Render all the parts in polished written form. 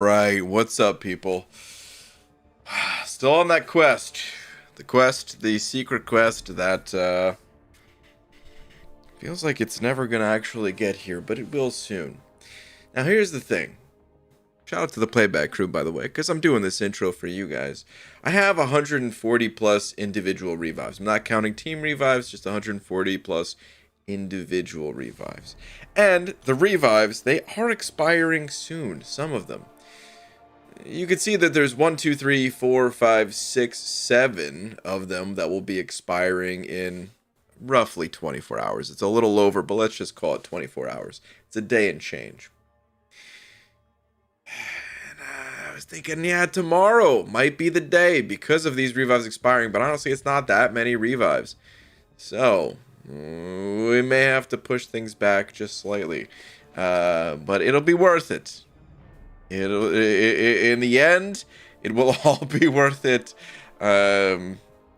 Right, what's up, people? Still on that quest. The secret quest that feels like it's never gonna actually get here, but it will soon. Now, here's the thing. Shout out to the playback crew, by the way, because I'm doing this intro for you guys. I have 140 plus individual revives. I'm not counting team revives, just 140 plus individual revives. And the revives, they are expiring soon, some of them. You can see that there's 1, 2, 3, 4, 5, 6, 7 of them that will be expiring in roughly 24 hours. It's a little over, but let's just call it 24 hours. It's a day and change. And I was thinking, yeah, tomorrow might be the day because of these revives expiring, but honestly, it's not that many revives. So, we may have to push things back just slightly. But it'll be worth it. In the end, it will all be worth it,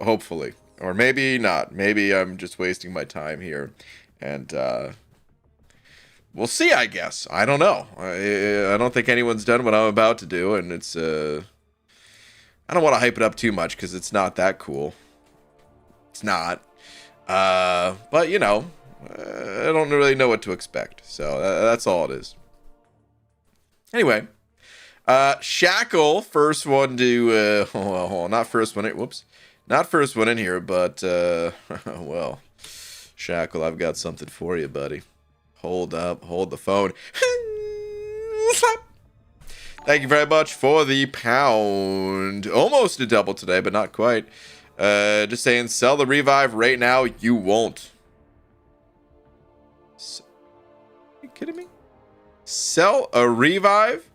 hopefully. Or maybe not. Maybe I'm just wasting my time here. And we'll see, I guess. I don't know. I don't think anyone's done what I'm about to do, and it's... I don't want to hype it up too much, because it's not that cool. It's not. But, you know, I don't really know what to expect. So that's all it is. Anyway. Shackle, first one to, well, not first one, whoops. Not first one in here, but, well, Shackle, I've got something for you, buddy. Hold up, hold the phone. Thank you very much for the pound. Almost a double today, but not quite. Just saying, sell the revive right now, you won't. Are you kidding me? Sell a revive?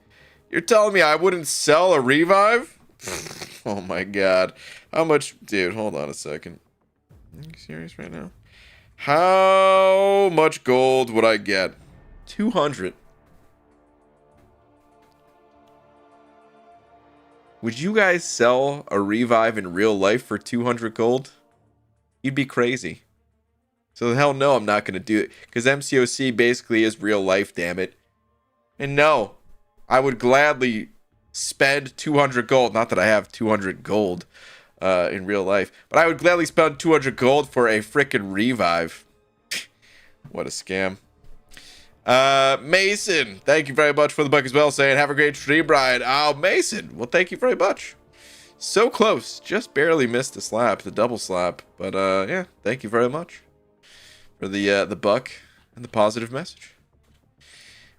You're telling me I wouldn't sell a revive? Oh my god. How much... Dude, hold on a second. Are you serious right now? How much gold would I get? 200. Would you guys sell a revive in real life for 200 gold? You'd be crazy. So the hell no, I'm not going to do it. Because MCOC basically is real life, damn it. And no. I would gladly spend 200 gold. Not that I have 200 gold in real life. But I would gladly spend 200 gold for a frickin' revive. What a scam. Mason, thank you very much for the book as well. Saying, have a great stream, Brian. Oh, Mason. Well, thank you very much. So close. Just barely missed the slap, the double slap. But, yeah, thank you very much for the buck and the positive message.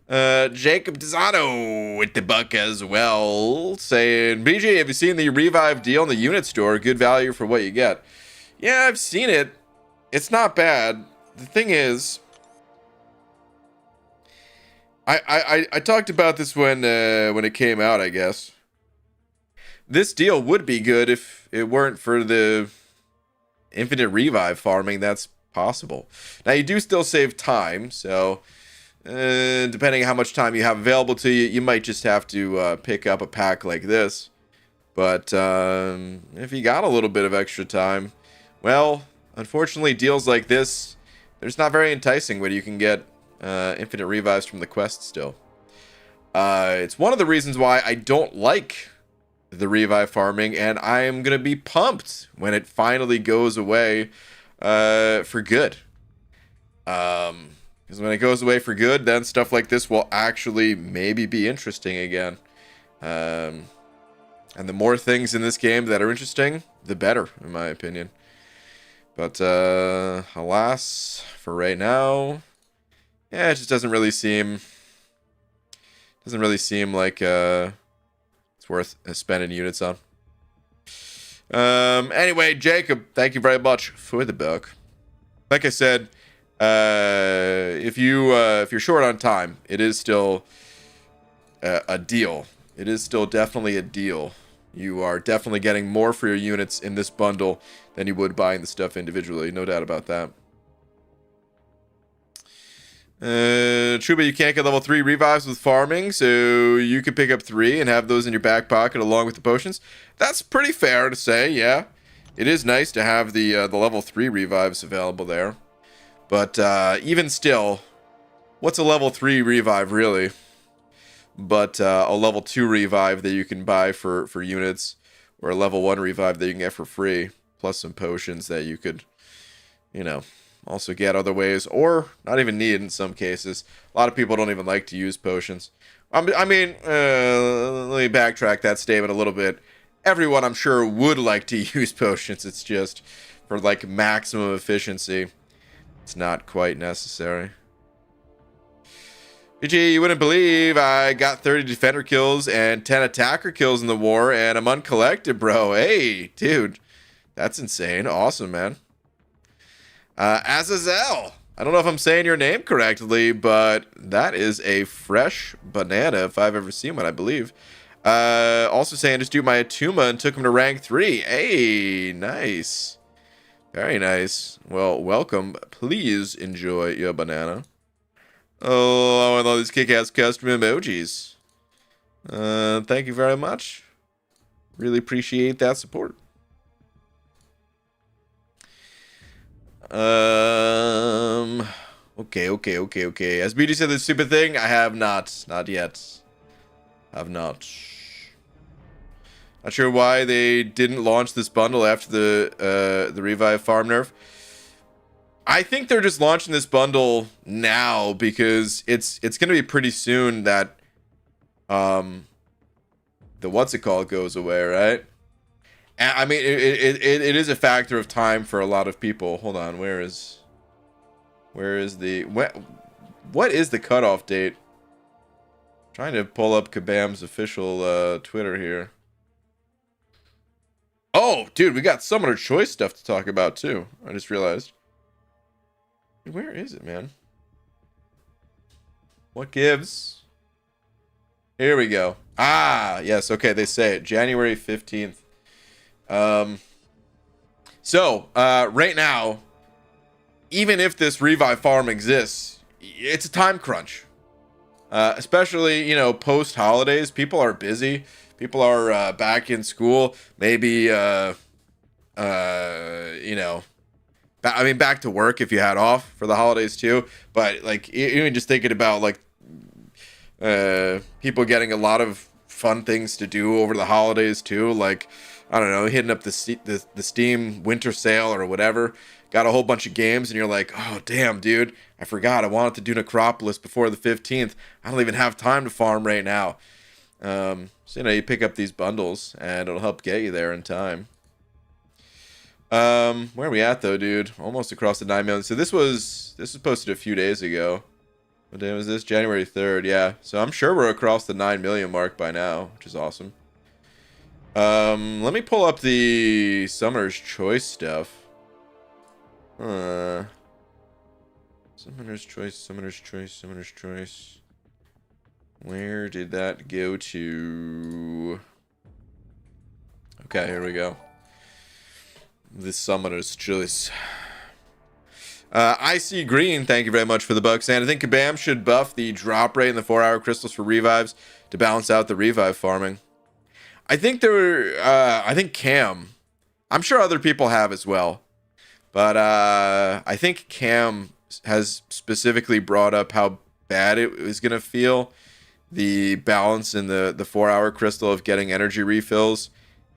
Jacob Dizano with the buck as well, saying, BJ, have you seen the revive deal in the unit store? Good value for what you get. Yeah, I've seen it. It's not bad. The thing is, I talked about this when it came out, I guess. This deal would be good if it weren't for the infinite revive farming that's possible. Now, you do still save time, so... depending on how much time you have available to you, you might just have to pick up a pack like this. But if you got a little bit of extra time, well, unfortunately, deals like this, they're just not very enticing when you can get infinite revives from the quest still. It's one of the reasons why I don't like the revive farming, and I am going to be pumped when it finally goes away for good. Because when it goes away for good, then stuff like this will actually maybe be interesting again. And the more things in this game that are interesting, the better, in my opinion. But, alas, for right now, yeah, it just doesn't really seem like, it's worth spending units on. Anyway, Jacob, thank you very much for the book. Like I said, if you're short on time, it is still a deal. It is still definitely a deal. You are definitely getting more for your units in this bundle than you would buying the stuff individually. No doubt about that. True, but you can't get level 3 revives with farming, so you can pick up 3 and have those in your back pocket along with the potions. That's pretty fair to say, yeah. It is nice to have the level 3 revives available there. But even still, what's a level 3 revive really? but a level 2 revive that you can buy for units, or a level 1 revive that you can get for free, plus some potions that you could, you know, also get other ways, or not even need in some cases. A lot of people don't even like to use potions. I mean, let me backtrack that statement a little bit. Everyone, I'm sure, would like to use potions. It's just for like maximum efficiency, it's not quite necessary. PG, you wouldn't believe I got 30 defender kills and 10 attacker kills in the war, and I'm uncollected, bro. Hey, dude, that's insane. Awesome, man. Azazel, I don't know if I'm saying your name correctly, but that is a fresh banana if I've ever seen one, I believe. Also saying just do my Atuma and took him to rank 3. Hey, nice. Very nice. Well, welcome. Please enjoy your banana. Oh, and all these kick-ass custom emojis. Thank you very much. Really appreciate that support. Okay. As BG said this stupid thing, I have not. Not yet. Have not. Not sure why they didn't launch this bundle after the revive farm nerf. I think they're just launching this bundle now because it's gonna be pretty soon that the what's it called goes away, right? And, I mean, it is a factor of time for a lot of people. Hold on, where is the what is the cutoff date? I'm trying to pull up Kabam's official Twitter here. Oh, dude, we got Summoner Choice stuff to talk about too. I just realized. Where is it, man? What gives? Here we go. Ah, yes. Okay, they say it. January 15th. So, right now, even if this revive farm exists, it's a time crunch. Especially, you know, post-holidays. People are busy. People are back in school. Maybe, you know... I mean, back to work if you had off for the holidays too. But like, even just thinking about like people getting a lot of fun things to do over the holidays too. Like, I don't know, hitting up the Steam winter sale or whatever. Got a whole bunch of games, and you're like, oh damn, dude, I forgot I wanted to do Necropolis before the 15th. I don't even have time to farm right now. So you know, you pick up these bundles, and it'll help get you there in time. Where are we at though, dude? Almost across the 9 million. So this was posted a few days ago. What day was this? January 3rd. Yeah. So I'm sure we're across the 9 million mark by now, which is awesome. Let me pull up the Summoner's Choice stuff. Summoner's Choice. Where did that go to? Okay, here we go. The Summoner's Choice. I see green. Thank you very much for the bucks. And I think Kabam should buff the drop rate in the 4-hour crystals for revives to balance out the revive farming. I think I think Cam. I'm sure other people have as well. But I think Cam has specifically brought up how bad it was going to feel. The balance in the 4-hour crystal of getting energy refills.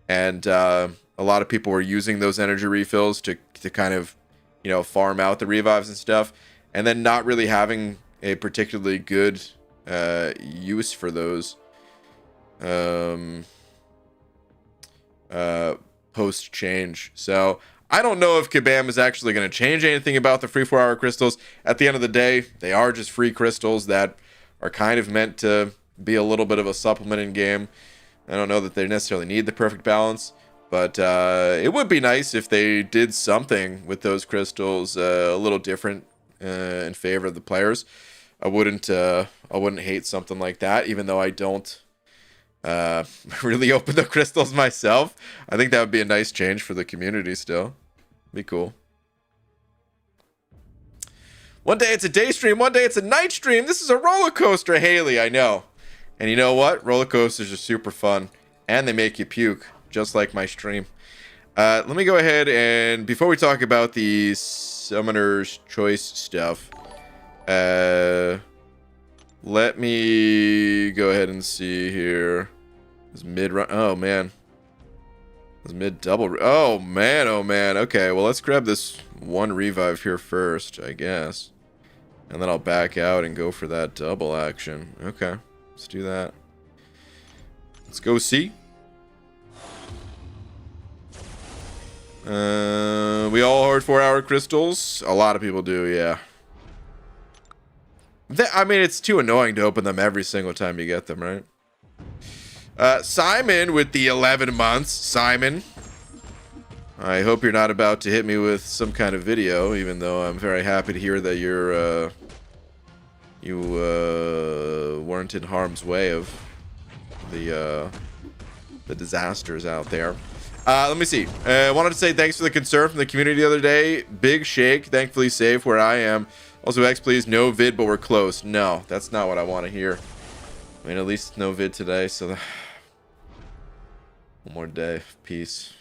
And a lot of people were using those energy refills to kind of, you know, farm out the revives and stuff, and then not really having a particularly good use for those post change. So I don't know if Kabam is actually going to change anything about the free 4-hour crystals. At the end of the day, they are just free crystals that are kind of meant to be a little bit of a supplement in game. I don't know that they necessarily need the perfect balance. But it would be nice if they did something with those crystals a little different in favor of the players. I wouldn't hate something like that, even though I don't really open the crystals myself. I think that would be a nice change for the community still. Be cool. One day it's a day stream, one day it's a night stream. This is a roller coaster, Haley, I know. And you know what? Roller coasters are super fun. And they make you puke. Just like my stream. Let me go ahead and before we talk about the Summoner's Choice stuff, Let me go ahead and see here. It's mid run. Oh man. It's mid double. Oh man. Oh man. Okay. Well, let's grab this one revive here first, I guess. And then I'll back out and go for that double action. Okay. Let's do that. Let's go see. We all hoard 4-hour crystals. A lot of people do, yeah. I mean, it's too annoying to open them every single time you get them, right? Simon with the 11 months. Simon, I hope you're not about to hit me with some kind of video, even though I'm very happy to hear that you weren't in harm's way of the disasters out there. Let me see. I wanted to say thanks for the concern from the community the other day. Big shake, thankfully safe where I am. Also, X, please, no vid, but we're close. No, that's not what I want to hear. I mean, at least no vid today, so... One more day. Peace.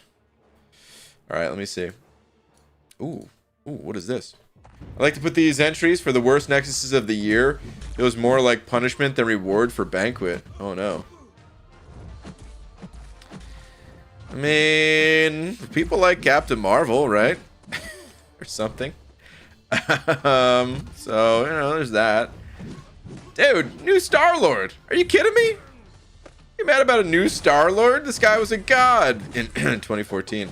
Alright, let me see. Ooh, what is this? I like to put these entries for the worst nexuses of the year. It was more like punishment than reward for Banquet. Oh, no. I mean, people like Captain Marvel, right? Or something. So, you know, there's that. Dude, new Star-Lord. Are you kidding me? You mad about a new Star-Lord? This guy was a god in 2014.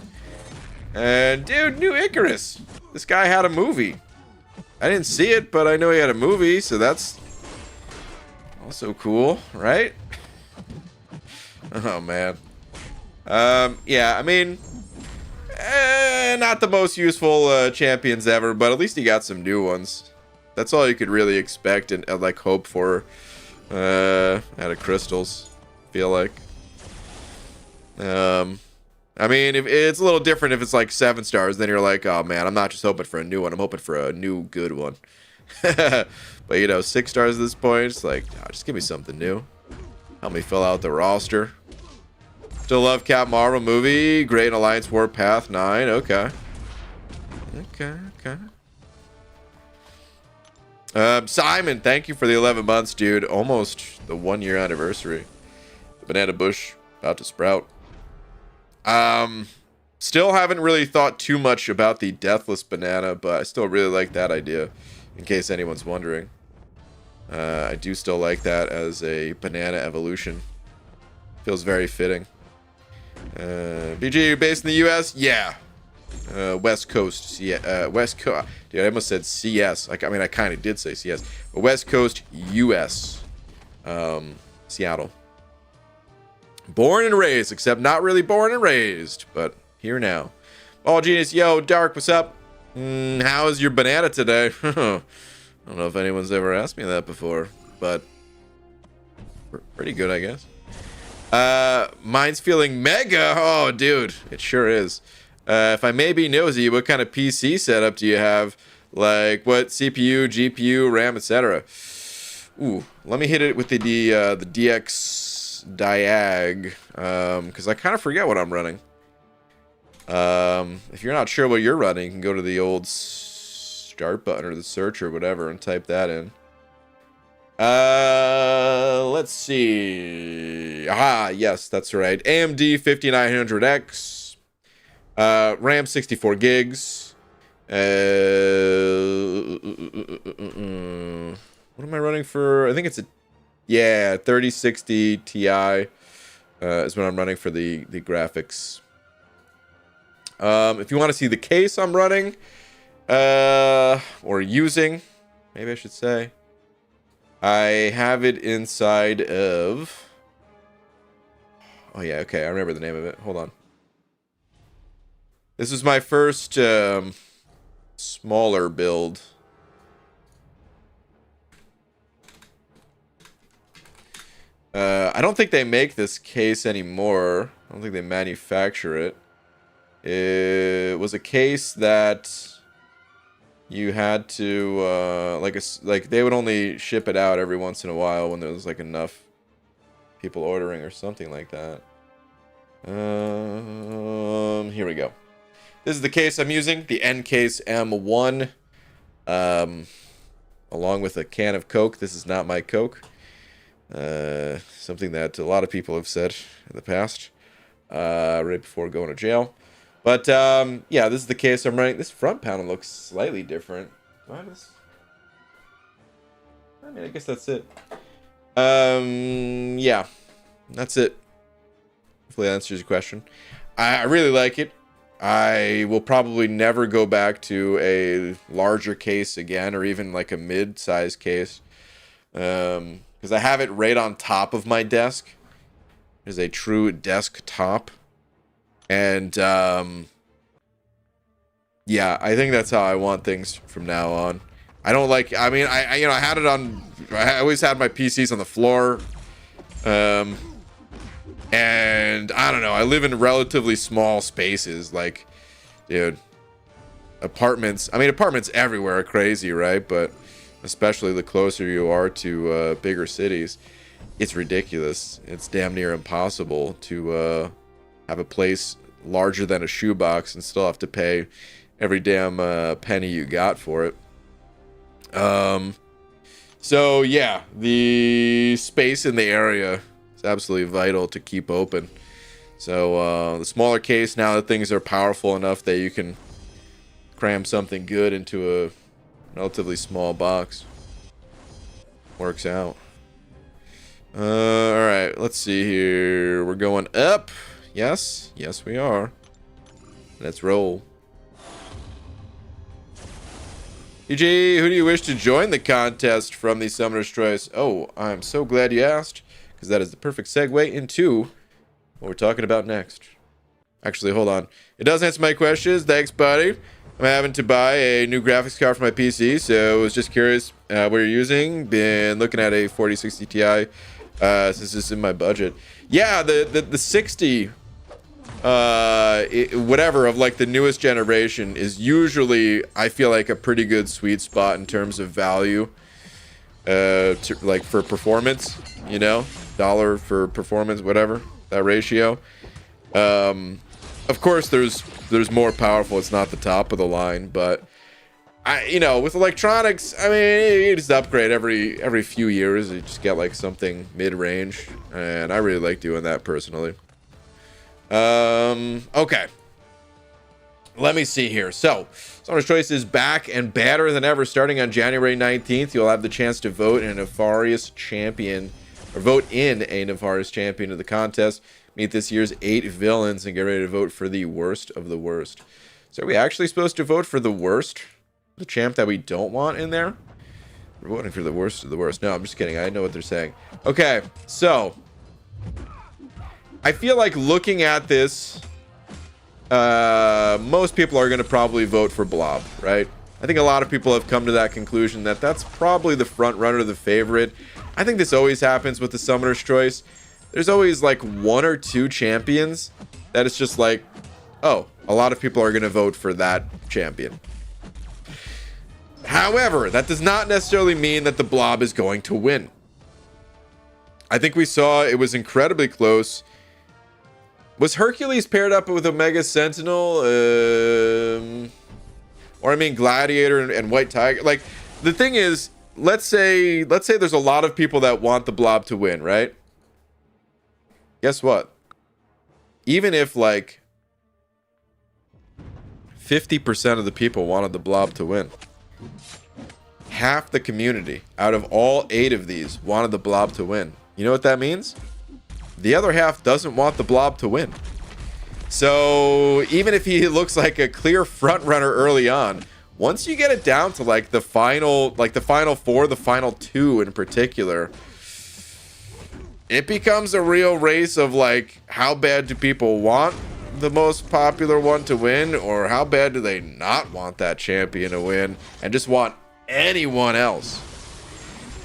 And, dude, new Icarus. This guy had a movie. I didn't see it, but I know he had a movie, so that's also cool, right? Oh, man. Yeah, I mean... not the most useful champions ever, but at least he got some new ones. That's all you could really expect and like hope for out of crystals. Feel like. I mean, if it's a little different if it's like 7 stars, then you're like, oh man, I'm not just hoping for a new one. I'm hoping for a new good one. But you know, 6 stars at this point, it's like, oh, just give me something new. Help me fill out the roster. Still love Cap Marvel movie. Great in Alliance Warpath 9. Okay. Okay. Simon, thank you for the 11 months, dude. Almost the 1-year anniversary. The banana bush about to sprout. Still haven't really thought too much about the deathless banana, but I still really like that idea. In case anyone's wondering. I do still like that as a banana evolution. Feels very fitting. BG, you're based in the US? Yeah. West Coast. West Coast. Dude, I almost said CS. I mean, I kind of did say CS. But West Coast, US. Seattle. Born and raised, except not really born and raised. But here now. Oh, genius. Yo, Dark, what's up? How is your banana today? I don't know if anyone's ever asked me that before. But pretty good, I guess. Mine's feeling mega. Oh, dude, it sure is. If I may be nosy, what kind of PC setup do you have? Like what CPU, GPU, RAM, etc. Ooh, let me hit it with the DX Diag, because I kind of forget what I'm running. If you're not sure what you're running, you can go to the old start button or the search or whatever and type that in. Let's see. Ah, yes, that's right. AMD 5900X. RAM 64 gigs. What am I running for? I think it's a 3060 Ti is what I'm running for the graphics. If you want to see the case I'm running or using, maybe I should say, I have it inside of... Oh yeah, okay, I remember the name of it. Hold on. This is my first smaller build. I don't think they make this case anymore. I don't think they manufacture it. It was a case that you had to like they would only ship it out every once in a while when there was like enough people ordering or something like that. Here we go. This is the case I'm using, the N-Case M1. along with a can of Coke. This is not my Coke. Something that a lot of people have said in the past, right before going to jail. But yeah, this is the case I'm running. This front panel looks slightly different. I mean, I guess that's it. Yeah, that's it. Hopefully that answers your question. I really like it. I will probably never go back to a larger case again, or even like a mid-size case, because I have it right on top of my desk. There's a true desktop, and yeah, I think that's how I want things from now on. I don't like. I mean, I had it on. I always had my PCs on the floor. And I don't know, I live in relatively small spaces. Like, dude, apartments, I mean, apartments everywhere are crazy, right? But especially the closer you are to bigger cities, it's ridiculous. It's damn near impossible to have a place larger than a shoebox and still have to pay every damn penny you got for it. So yeah, the space in the area, it's absolutely vital to keep open. So the smaller case, now that things are powerful enough that you can cram something good into a relatively small box, works out. All right, let's see here. We're going up. Yes, we are. Let's roll. EG, who do you wish to join the contest from the Summoner's Choice? Oh, I'm so glad you asked, because that is the perfect segue into what we're talking about next. Actually, hold on. It does answer my questions. Thanks, buddy. I'm having to buy a new graphics card for my PC, so I was just curious what you're using. Been looking at a 4060 Ti since it's in my budget. Yeah, the 60, whatever, of like the newest generation is usually, I feel like, a pretty good sweet spot in terms of value. Like for performance, you know, dollar for performance, whatever that ratio. Of course there's more powerful. It's not the top of the line, but with electronics, I mean, you just upgrade every few years. You just get like something mid-range, and I really like doing that personally. Okay, let me see here. So Summoner's Choice is back and better than ever. Starting on January 19th, you'll have the chance to vote in a Nefarious champion, or vote in a Nefarious champion of the contest. Meet this year's 8 villains and get ready to vote for the worst of the worst. So are we actually supposed to vote for the worst? The champ that we don't want in there? We're voting for the worst of the worst. No, I'm just kidding. I know what they're saying. Okay, so I feel like looking at this, most people are going to probably vote for Blob, right? I think a lot of people have come to that conclusion that that's probably the front runner, the favorite. I think this always happens with the Summoner's Choice. There's always like 1 or 2 champions that it's just like, oh, a lot of people are going to vote for that champion. However, that does not necessarily mean that the Blob is going to win. I think we saw it was incredibly close. Was Hercules paired up with Omega Sentinel? Or I mean Gladiator and White Tiger? Like, the thing is, let's say there's a lot of people that want the Blob to win, right? Guess what? Even if like 50% of the people wanted the Blob to win, half the community out of all 8 of these wanted the Blob to win. You know what that means? The other half doesn't want the Blob to win. So even if he looks like a clear front runner early on, once you get it down to like the final 4, the final 2 in particular, it becomes a real race of like, how bad do people want the most popular one to win, or how bad do they not want that champion to win and just want anyone else?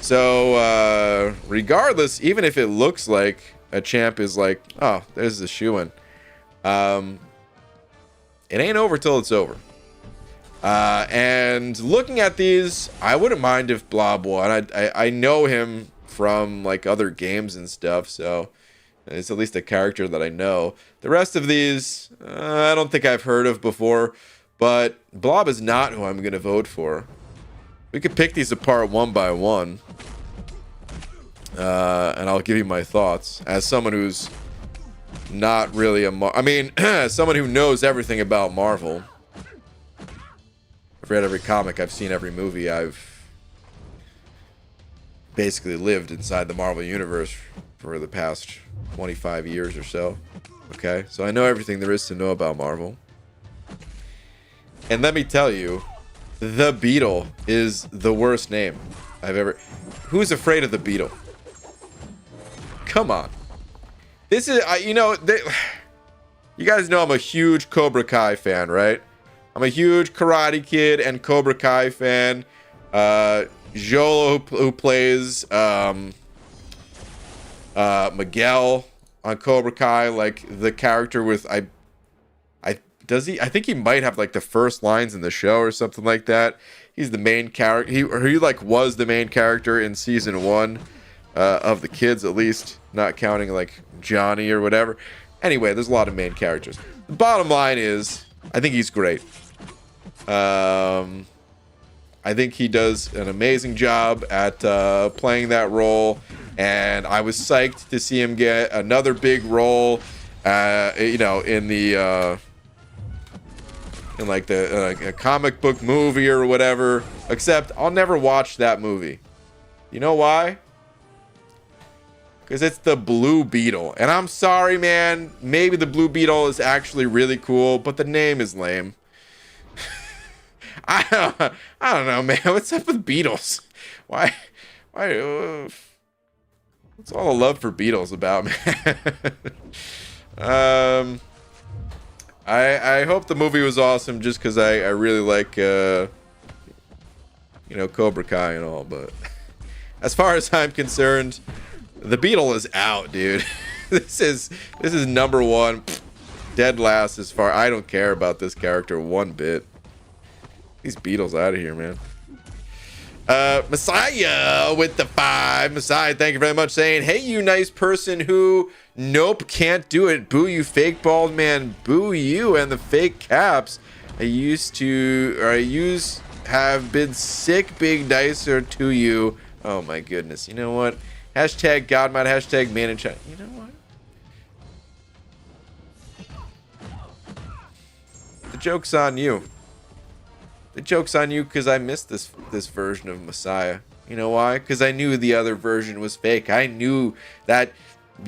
So regardless, even if it looks like a champ is like, oh, there's the shoo-in, it ain't over till it's over. And looking at these, I wouldn't mind if Blob won. I know him from like other games and stuff, so it's at least a character that I know. The rest of these, I don't think I've heard of before, but Blob is not who I'm going to vote for. We could pick these apart one by one. And I'll give you my thoughts as someone who's not really someone who knows everything about Marvel. I've read every comic, I've seen every movie, I've basically lived inside the Marvel universe for the past 25 years or so. Okay, so I know everything there is to know about Marvel. And let me tell you, the Beetle is the worst name I've ever... Who's afraid of the Beetle? Come on. This is, you guys know I'm a huge Cobra Kai fan, right? I'm a huge Karate Kid and Cobra Kai fan. Jolo, who plays Miguel on Cobra Kai, like the character with I think he might have like the first lines in the show or something like that. He's the main character. He like was the main character in season 1 of the kids, at least, not counting like Johnny or whatever. Anyway, there's a lot of main characters. The bottom line is, I think he's great. I think he does an amazing job at playing that role, and I was psyched to see him get another big role, in the in like the a comic book movie or whatever. Except I'll never watch that movie. You know why? Because it's the Blue Beetle, and I'm sorry, man. Maybe the Blue Beetle is actually really cool, but the name is lame. I don't know, man. What's up with Beatles? Why? What's all the love for Beatles about, man? I hope the movie was awesome, just because I really like Cobra Kai and all. But as far as I'm concerned, the Beetle is out, dude. This is number 1, dead last. As far, I don't care about this character one bit. These Beatles out of here, man. Messiah with the 5. Messiah, thank you very much, saying, hey, you nice person who, nope, can't do it. Boo you, fake bald man. Boo you and the fake caps. I used have been sick, big nicer to you. Oh my goodness. You know what? Hashtag Godmod, hashtag man in chat. You know what? The joke's on you. The joke's on you because I missed this version of Messiah. You know why? Because I knew the other version was fake. I knew that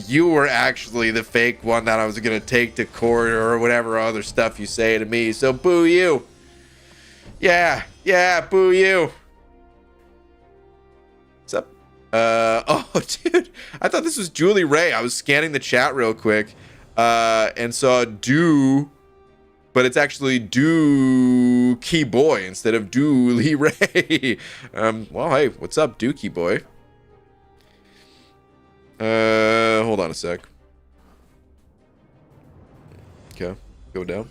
you were actually the fake one that I was going to take to court or whatever other stuff you say to me. So boo you. Yeah, boo you. What's up? Oh, dude. I thought this was Julie Ray. I was scanning the chat real quick and saw do... But it's actually Dookie Boy instead of Dooley Ray. Well, hey, what's up, Dookie Boy? Hold on a sec. Okay, go down.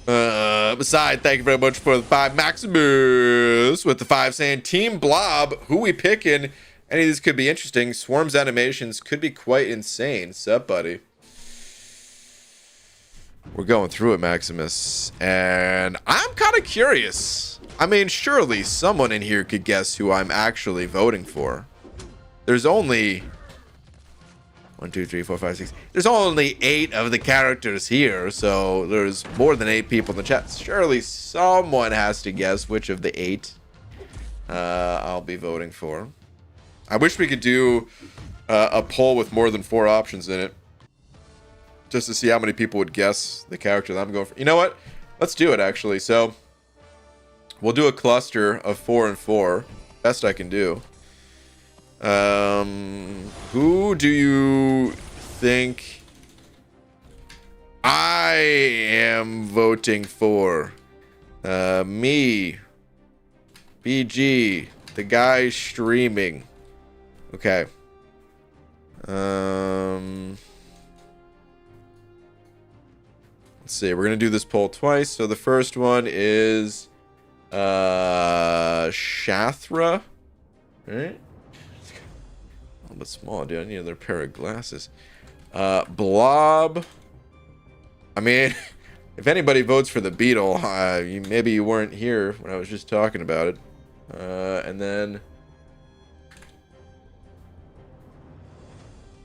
Beside, thank you very much for the 5. Maximus with the 5 saying, Team Blob, who we picking? Any of these could be interesting. Swarm's animations could be quite insane. Sup, buddy? We're going through it, Maximus, and I'm kind of curious. I mean, surely someone in here could guess who I'm actually voting for. There's only 1, 2, 3, 4, 5, 6. There's only 8 of the characters here, so there's more than 8 people in the chat. Surely someone has to guess which of the 8 I'll be voting for. I wish we could do a poll with more than 4 options in it, just to see how many people would guess the character that I'm going for. You know what? Let's do it, actually. So, we'll do a cluster of 4 and 4. Best I can do. Who do you think I am voting for? Me. BG. The guy streaming. Okay. Let's see, we're going to do this poll twice. So the first one is Shathra. Right? A little bit small, dude. I need another pair of glasses. Blob. I mean, If anybody votes for the beetle, maybe you weren't here when I was just talking about it. And then...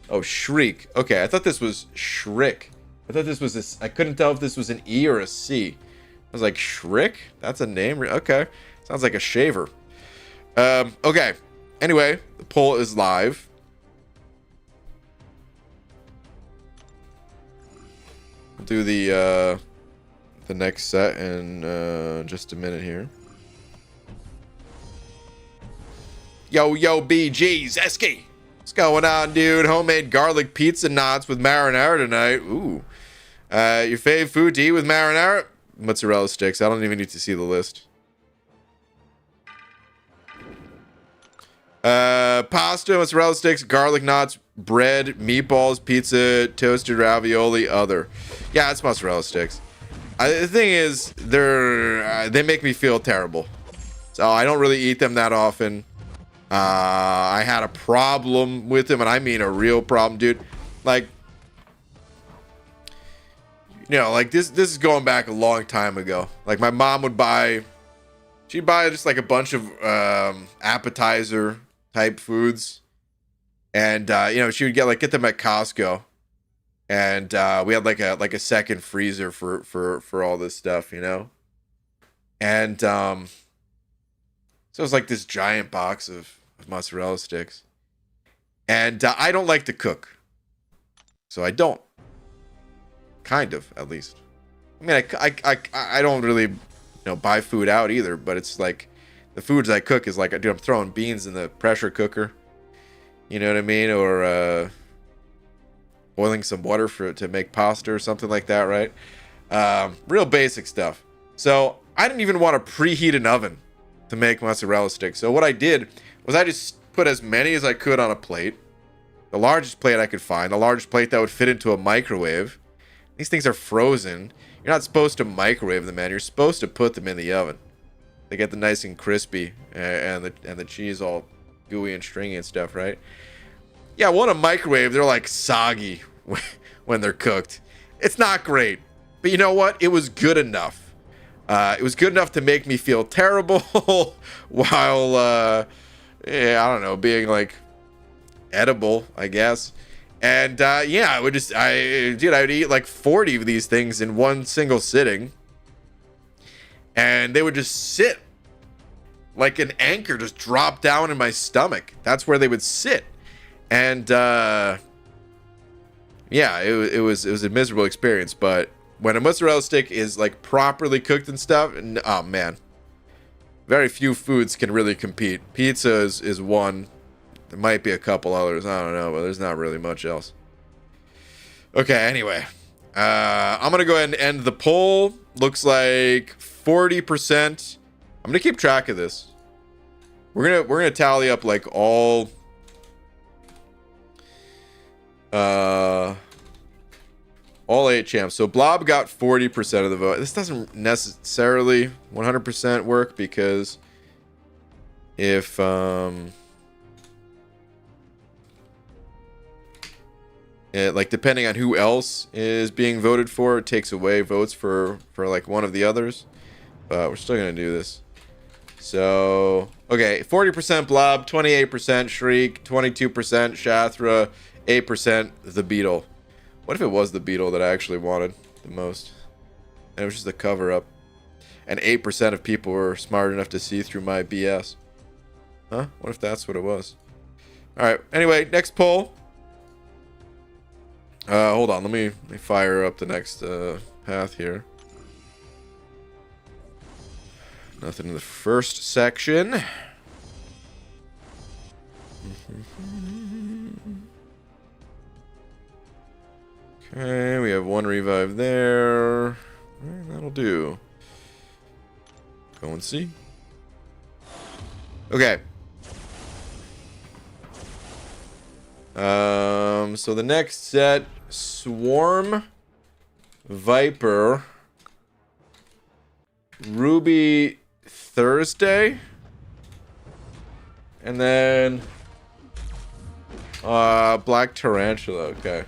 Oh, shriek. Okay, I thought this was shriek. I thought this was this. I couldn't tell if this was an E or a C. I was like, shriek? That's a name? Okay. Sounds like a shaver. Okay. Anyway, the poll is live. We'll do the next set in just a minute here. Yo, BG, Zeski. What's going on, dude? Homemade garlic pizza knots with marinara tonight. Ooh. Your fave food to eat with marinara? Mozzarella sticks. I don't even need to see the list. Pasta, mozzarella sticks, garlic knots, bread, meatballs, pizza, toasted ravioli, other. Yeah, it's mozzarella sticks. The thing is, they make me feel terrible. So I don't really eat them that often. I had a problem with them, and I mean a real problem, dude. Like, you know, like this is going back a long time ago. Like, my mom would she'd buy just like a bunch of appetizer type foods, and you know, she would get them at Costco, and we had like a second freezer for all this stuff, you know, and so it was like this giant box of mozzarella sticks, and I don't like to cook, so I don't. Kind of, at least. I mean, I don't really, you know, buy food out either, but it's like the foods I cook is like, dude, I'm throwing beans in the pressure cooker, you know what I mean, or boiling some water to make pasta or something like that, right? Real basic stuff. So I didn't even want to preheat an oven to make mozzarella sticks. So what I did was I just put as many as I could on a plate, the largest plate I could find, the largest plate that would fit into a microwave. These things are frozen. You're not supposed to microwave them, man. You're supposed to put them in the oven. They get the nice and crispy, and the cheese all gooey and stringy and stuff, right? Yeah, one a microwave, they're like soggy when they're cooked. It's not great, but you know what? It was good enough. It was good enough to make me feel terrible while, yeah, I don't know, being like edible, I guess. And yeah, I would eat like 40 of these things in one single sitting, and they would just sit like an anchor, just drop down in my stomach. That's where they would sit, and yeah, it was a miserable experience. But when a mozzarella stick is like properly cooked and stuff, and oh man, very few foods can really compete. Pizza is one. There might be a couple others, I don't know, but there's not really much else. Okay, anyway. I'm going to go ahead and end the poll. Looks like 40%. I'm going to keep track of this. We're going to tally up like all 8 champs. So Blob got 40% of the vote. This doesn't necessarily 100% work, because if like depending on who else is being voted for, it takes away votes for like one of the others. But we're still gonna do this. So okay, 40% Blob, 28% Shriek, 22% Shathra, 8% the Beetle. What if it was the Beetle that I actually wanted the most, and it was just a cover up, and 8% of people were smart enough to see through my BS? Huh? What if that's what it was? All right. Anyway, next poll. Hold on, let me fire up the next path here. Nothing in the first section. Okay, we have one revive there. That'll do. Go and see. Okay. So the next set, Swarm, Viper, Ruby Thursday, and then Black Tarantula. Okay.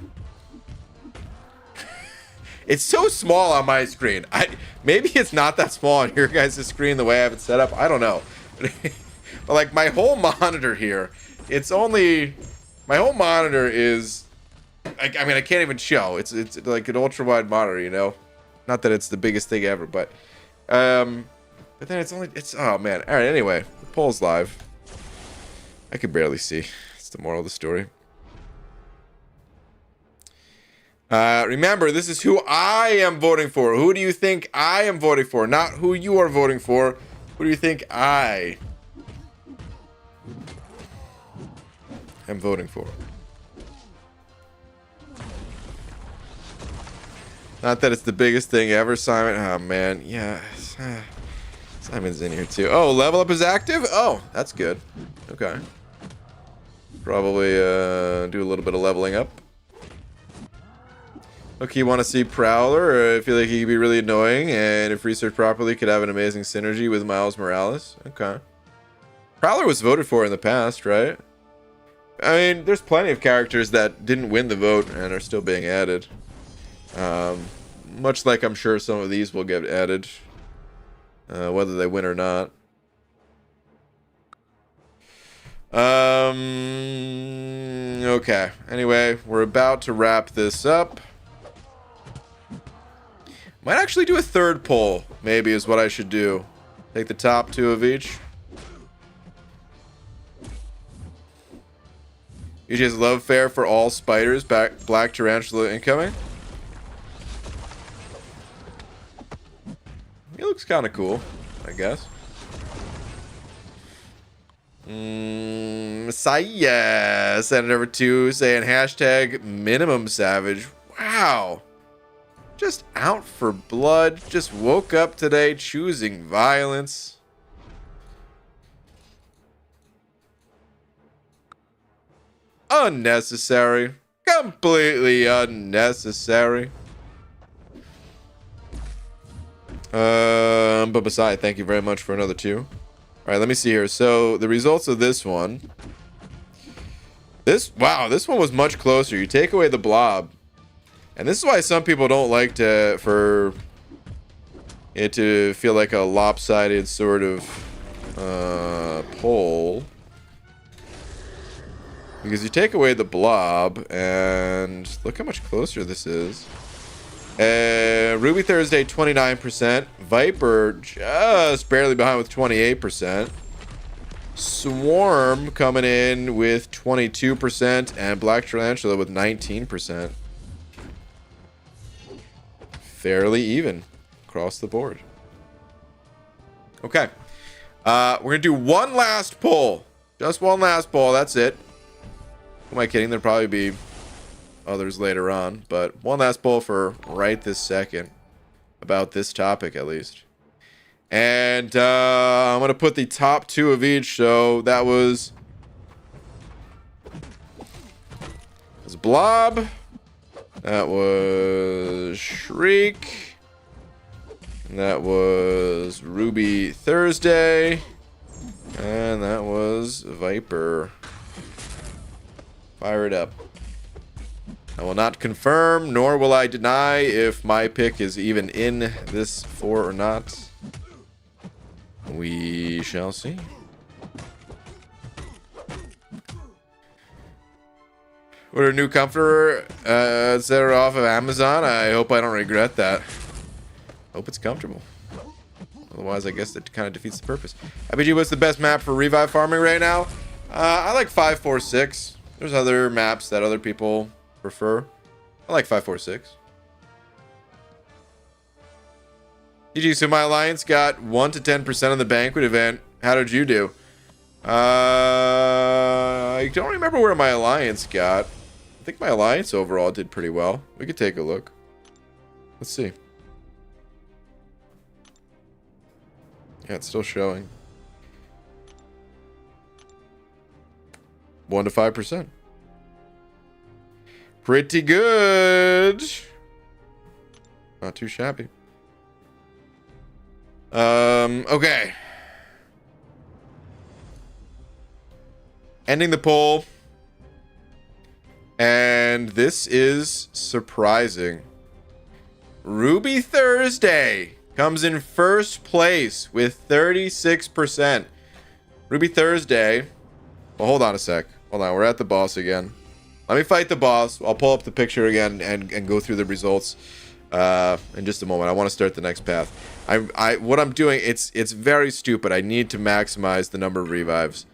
It's so small on my screen. Maybe it's not that small on your guys' screen the way I have it set up. I don't know. But like my whole monitor here, it's only my whole monitor is. I mean, I can't even show. It's like an ultra wide monitor, you know. Not that it's the biggest thing ever, but then it's oh man. All right. Anyway, the poll's live. I can barely see. It's the moral of the story. Remember, this is who I am voting for. Who do you think I am voting for? Not who you are voting for. Who do you think I am voting for? Not that it's the biggest thing ever, Simon. Oh, man. Yeah. Simon's in here, too. Oh, level up is active? Oh, that's good. Okay. Probably do a little bit of leveling up. Okay, you want to see Prowler? I feel like he could be really annoying, and if researched properly, could have an amazing synergy with Miles Morales. Okay. Prowler was voted for in the past, right? I mean, there's plenty of characters that didn't win the vote and are still being added. Much like I'm sure some of these will get added, whether they win or not. Okay. Anyway, we're about to wrap this up. Might actually do a third poll, maybe, is what I should do. Take the top 2 of each. BJ's love fare for all spiders. Black tarantula incoming. He looks kind of cool, I guess. Messiah sent it over 2 saying hashtag minimum savage. Wow. Just out for blood. Just woke up today choosing violence. Unnecessary. Completely unnecessary. But beside, thank you very much for another 2. All right, let me see here. So the results of this one. Wow, this one was much closer. You take away the blob. And this is why some people don't like for it to feel like a lopsided sort of poll. Because you take away the blob, and look how much closer this is. Ruby Thursday, 29%. Viper just barely behind with 28%. Swarm coming in with 22%, and Black Tarantula with 19%. Fairly even across the board. Okay. We're going to do one last poll. Just one last poll. That's it. Who am I kidding? There'll probably be others later on. But one last poll for right this second. About this topic, at least. And I'm going to put the top 2 of each. So that was Blob. That was Shriek. That was Ruby Thursday. And that was Viper. Fire it up. I will not confirm, nor will I deny if my pick is even in this 4 or not. We shall see. What a new comforter set her off of Amazon. I hope I don't regret that. Hope it's comfortable. Otherwise, I guess it kind of defeats the purpose. IBG, what's the best map for revive farming right now? I like 546. There's other maps that other people prefer. I like 546. GG, so my alliance got 1 to 10% on the banquet event. How did you do? I don't remember where my alliance got. I think my alliance overall did pretty well. We could take a look. Let's see. Yeah, it's still showing. 1 to 5%. Pretty good. Not too shabby. Okay. Ending the poll. And this is surprising. Ruby Thursday comes in first place with 36%. Ruby Thursday. Well, hold on a sec. Hold on. We're at the boss again. Let me fight the boss. I'll pull up the picture again and go through the results in just a moment. I want to start the next path. What I'm doing, it's very stupid. I need to maximize the number of revives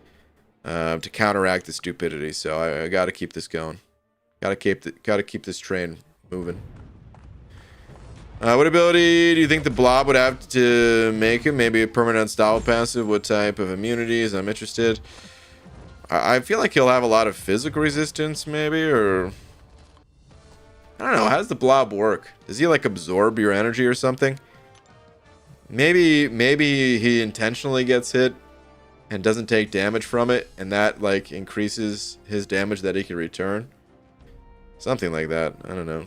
to counteract the stupidity. So I got to keep this going. Got to keep this train moving. What ability do you think the blob would have to make him? Maybe a permanent unstoppable passive? What type of immunities? I'm interested. I feel like he'll have a lot of physical resistance, maybe, or... I don't know. How does the blob work? Does he, like, absorb your energy or something? Maybe he intentionally gets hit and doesn't take damage from it, and that, like, increases his damage that he can return. Something like that. I don't know.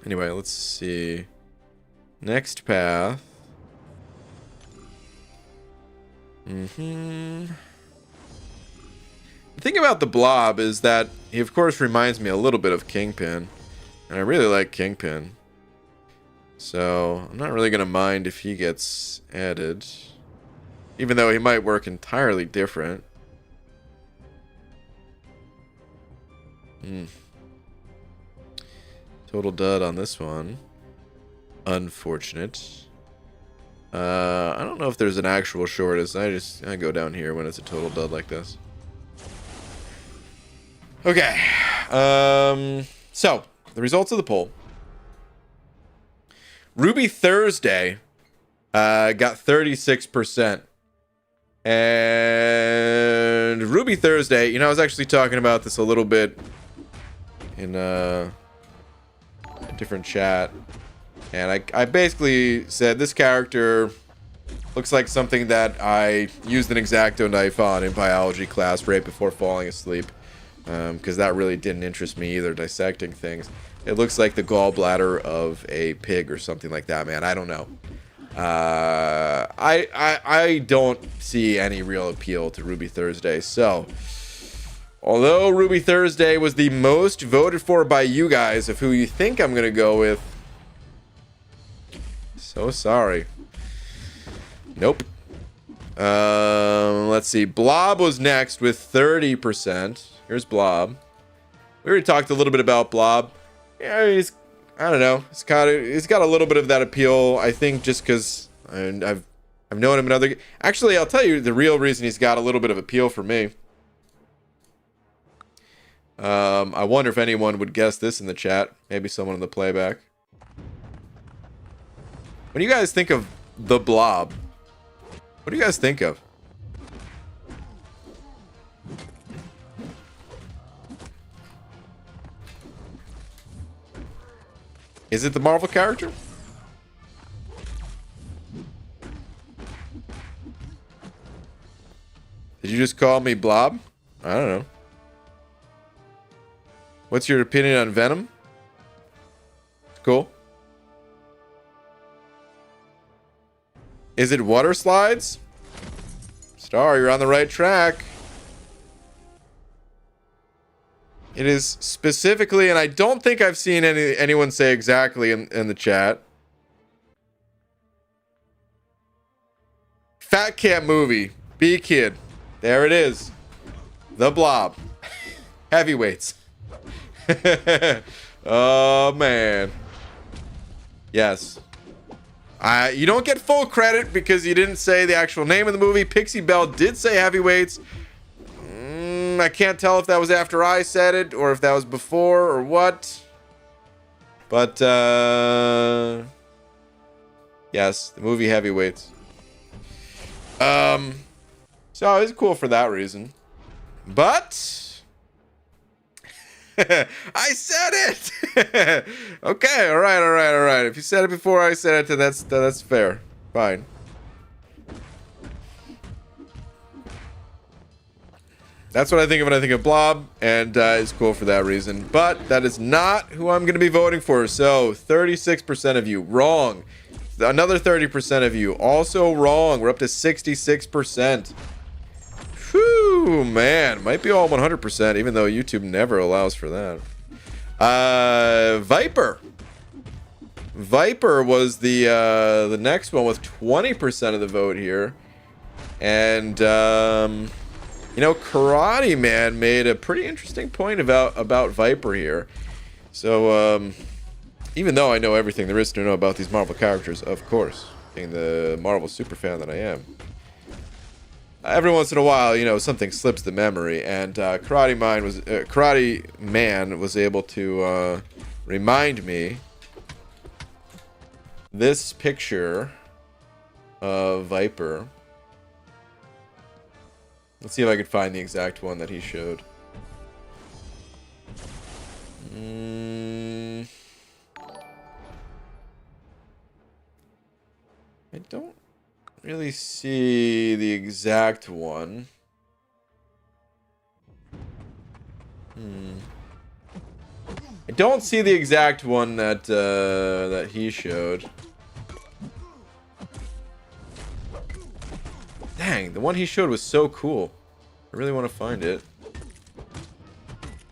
Anyway, let's see. Next path. The thing about the blob is that he, of course, reminds me a little bit of Kingpin. And I really like Kingpin. So, I'm not really going to mind if he gets added. Even though he might work entirely different. Total dud on this one. Unfortunate. I don't know if there's an actual shortest. I go down here when it's a total dud like this. Okay. So, the results of the poll. Ruby Thursday got 36%. And Ruby Thursday, you know, I was actually talking about this a little bit in a different chat. And I basically said this character looks like something that I used an X-Acto knife on in biology class right before falling asleep. Because that really didn't interest me either, dissecting things. It looks like the gallbladder of a pig or something like that, man. I don't know. I don't see any real appeal to Ruby Thursday. So, although Ruby Thursday was the most voted for by you guys of who you think I'm going to go with, so sorry. Nope. Let's see. Blob was next with 30%. Here's Blob. We already talked a little bit about Blob. Yeah, I don't know. He's got a little bit of that appeal. I think just because I've known him in other. Actually, I'll tell you the real reason he's got a little bit of appeal for me. I wonder if anyone would guess this in the chat. Maybe someone in the playback. When you guys think of the Blob, what do you guys think of? Is it the Marvel character? Did you just call me Blob? I don't know. What's your opinion on Venom? Cool. Is it water slides? Star, you're on the right track. It is specifically, and I don't think I've seen anyone say exactly in the chat. Fat Cat movie. B-Kid. There it is. The Blob. Heavyweights. Oh, man. Yes. You don't get full credit because you didn't say the actual name of the movie. Pixie Belle did say heavyweights. I can't tell if that was after I said it or if that was before or what. But, yes, the movie Heavyweights. So it's cool for that reason. But I said it. Okay, all right. If you said it before I said it, then that's fair. Fine. That's what I think of when I think of Blob, and it's cool for that reason. But that is not who I'm going to be voting for. So 36% of you wrong. Another 30% of you also wrong. We're up to 66%. Whew, man. Might be all 100%, even though YouTube never allows for that. Viper. Viper was the next one with 20% of the vote here. And you know, Karate Man made a pretty interesting point about Viper here. So even though I know everything there is to know about these Marvel characters, of course, being the Marvel superfan that I am, every once in a while, you know, something slips the memory, and Karate Man was able to remind me this picture of Viper. Let's see if I can find the exact one that he showed. I don't really see the exact one. I don't see the exact one that that he showed. Dang, the one he showed was so cool. I really want to find it.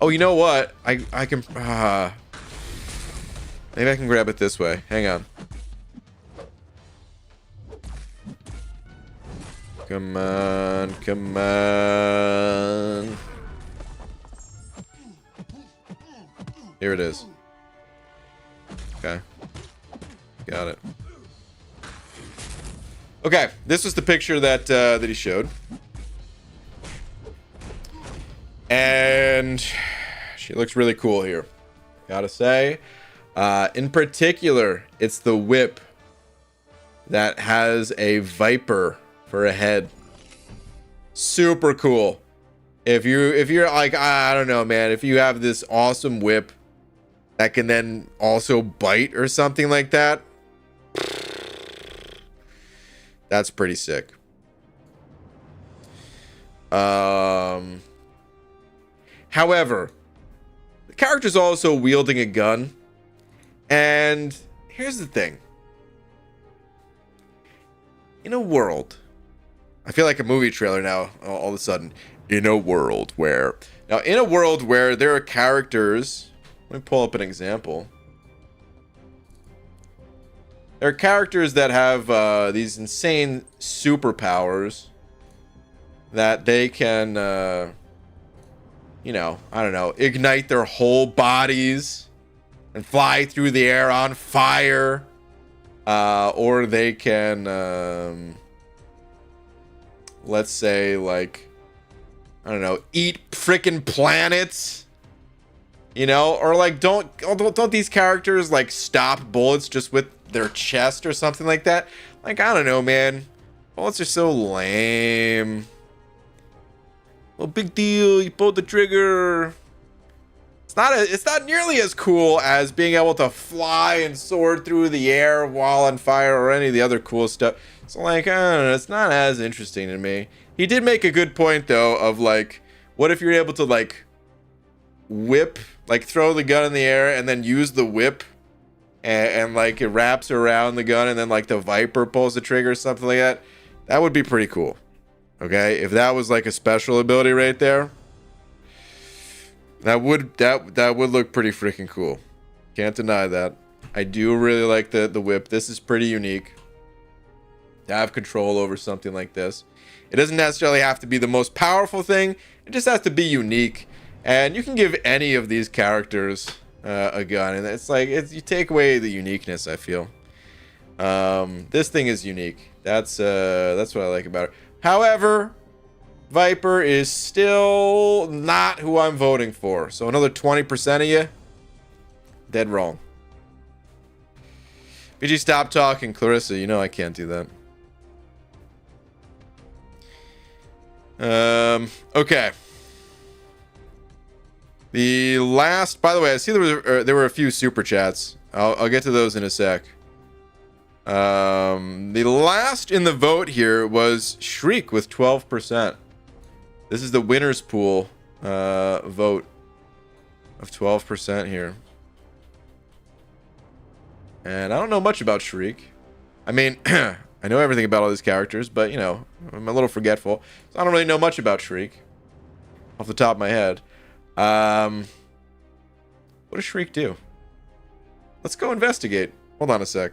Oh, you know what? I can maybe I can grab it this way. Hang on. Come on, come on. Here it is. Okay. Got it. Okay, this was the picture that that he showed. And she looks really cool here. Gotta say. In particular, it's the whip that has a viper for a head. Super cool. If you're like, I don't know, man, if you have this awesome whip that can then also bite or something like that, that's pretty sick. However, the character's also wielding a gun. And here's the thing. In a world, I feel like a movie trailer now, all of a sudden. In a world where there are characters, let me pull up an example. There are characters that have these insane superpowers that they can, you know, I don't know, ignite their whole bodies and fly through the air on fire. Or they can, let's say, like, I don't know, eat frickin' planets. You know, or like, don't these characters like stop bullets just with their chest or something like that? Like, I don't know, man. Bullets are so lame. Well, big deal. You pulled the trigger. It's not nearly as cool as being able to fly and soar through the air while on fire or any of the other cool stuff. So like, I don't know, it's not as interesting to me. He did make a good point though of like, what if you're able to like whip, like throw the gun in the air and then use the whip and like it wraps around the gun and then like the Viper pulls the trigger or something like that. That would be pretty cool. Okay, if that was like a special ability right there, that would look pretty freaking cool. Can't deny that. I do really like the whip. This is pretty unique to have control over something like this. It doesn't necessarily have to be the most powerful thing. It just has to be unique. And you can give any of these characters a gun, and it's like you take away the uniqueness, I feel. This thing is unique. That's what I like about it. However, Viper is still not who I'm voting for. So another 20% of you, dead wrong. BG, stop talking. Clarissa, you know I can't do that. Okay. The last, by the way, I see there were a few super chats. I'll get to those in a sec. The last in the vote here was Shriek with 12%. This is the winner's pool vote of 12% here. And I don't know much about Shriek. I mean, I know everything about all these characters, but, you know, I'm a little forgetful. So I don't really know much about Shriek off the top of my head. What does Shriek do? Let's go investigate. Hold on a sec.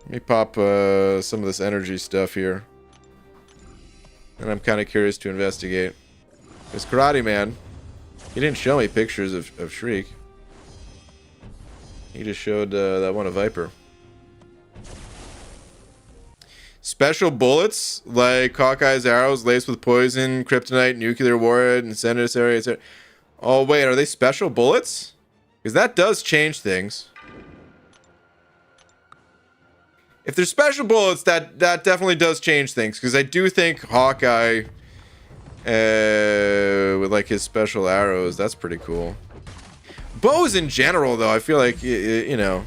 Let me pop some of this energy stuff here. And I'm kind of curious to investigate. This Karate Man, he didn't show me pictures of Shriek. He just showed that one of Viper. Special bullets, like Hawkeye's arrows laced with poison, kryptonite, nuclear warhead, incendiary, etc. Oh, wait, are they special bullets? Because that does change things. If they're special bullets, that definitely does change things. Because I do think Hawkeye, with like his special arrows, that's pretty cool. Bows in general, though, I feel like, you know,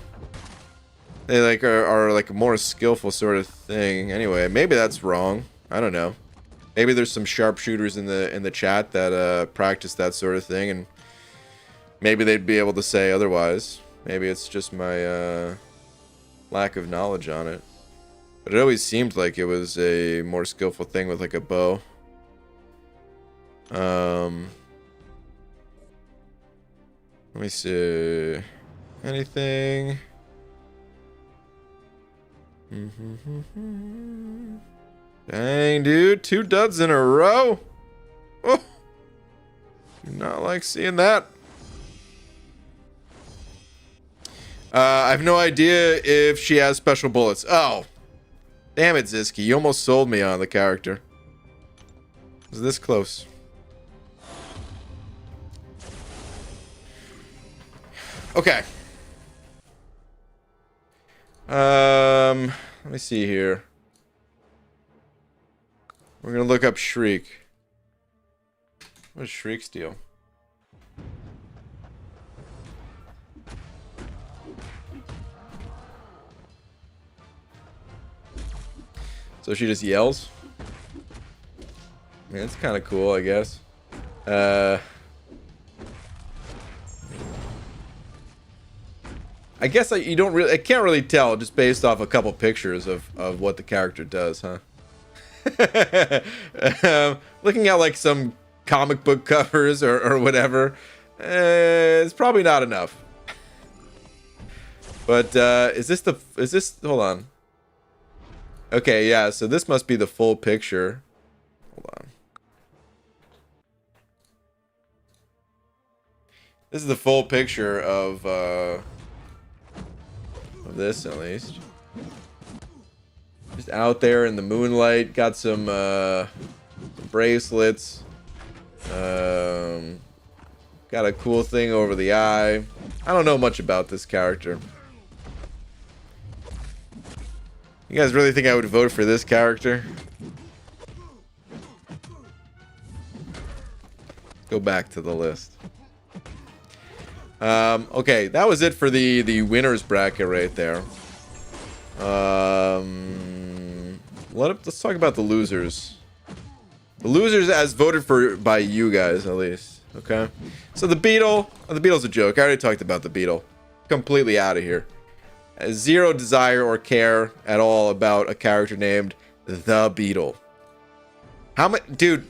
they like are like a more skillful sort of thing. Anyway, maybe that's wrong. I don't know. Maybe there's some sharpshooters in the chat that practice that sort of thing, and maybe they'd be able to say otherwise. Maybe it's just my lack of knowledge on it. But it always seemed like it was a more skillful thing with like a bow. Let me see. Anything? Dang, dude. 2 duds in a row. Oh. Do not like seeing that. I have no idea if she has special bullets. Oh. Damn it, Zisky. You almost sold me on the character. It was this close. Okay. Let me see here. We're gonna look up Shriek. What does Shriek steal? So she just yells? I mean, it's kind of cool, I guess. I guess you don't really, I can't really tell just based off a couple pictures of what the character does, huh? Looking at like some comic book covers or whatever, it's probably not enough. But is this, hold on. Okay, yeah, so this must be the full picture. Hold on. This is the full picture of this, at least. Just out there in the moonlight, got some bracelets. Got a cool thing over the eye. I don't know much about this character. You guys really think I would vote for this character? Go back to the list. Okay, that was it for the winners bracket right there. Let's talk about the losers. The losers as voted for by you guys, at least. Okay. So the Beetle. Oh, the Beetle's a joke. I already talked about the Beetle. Completely out of here. Zero desire or care at all about a character named the Beetle. How many, dude?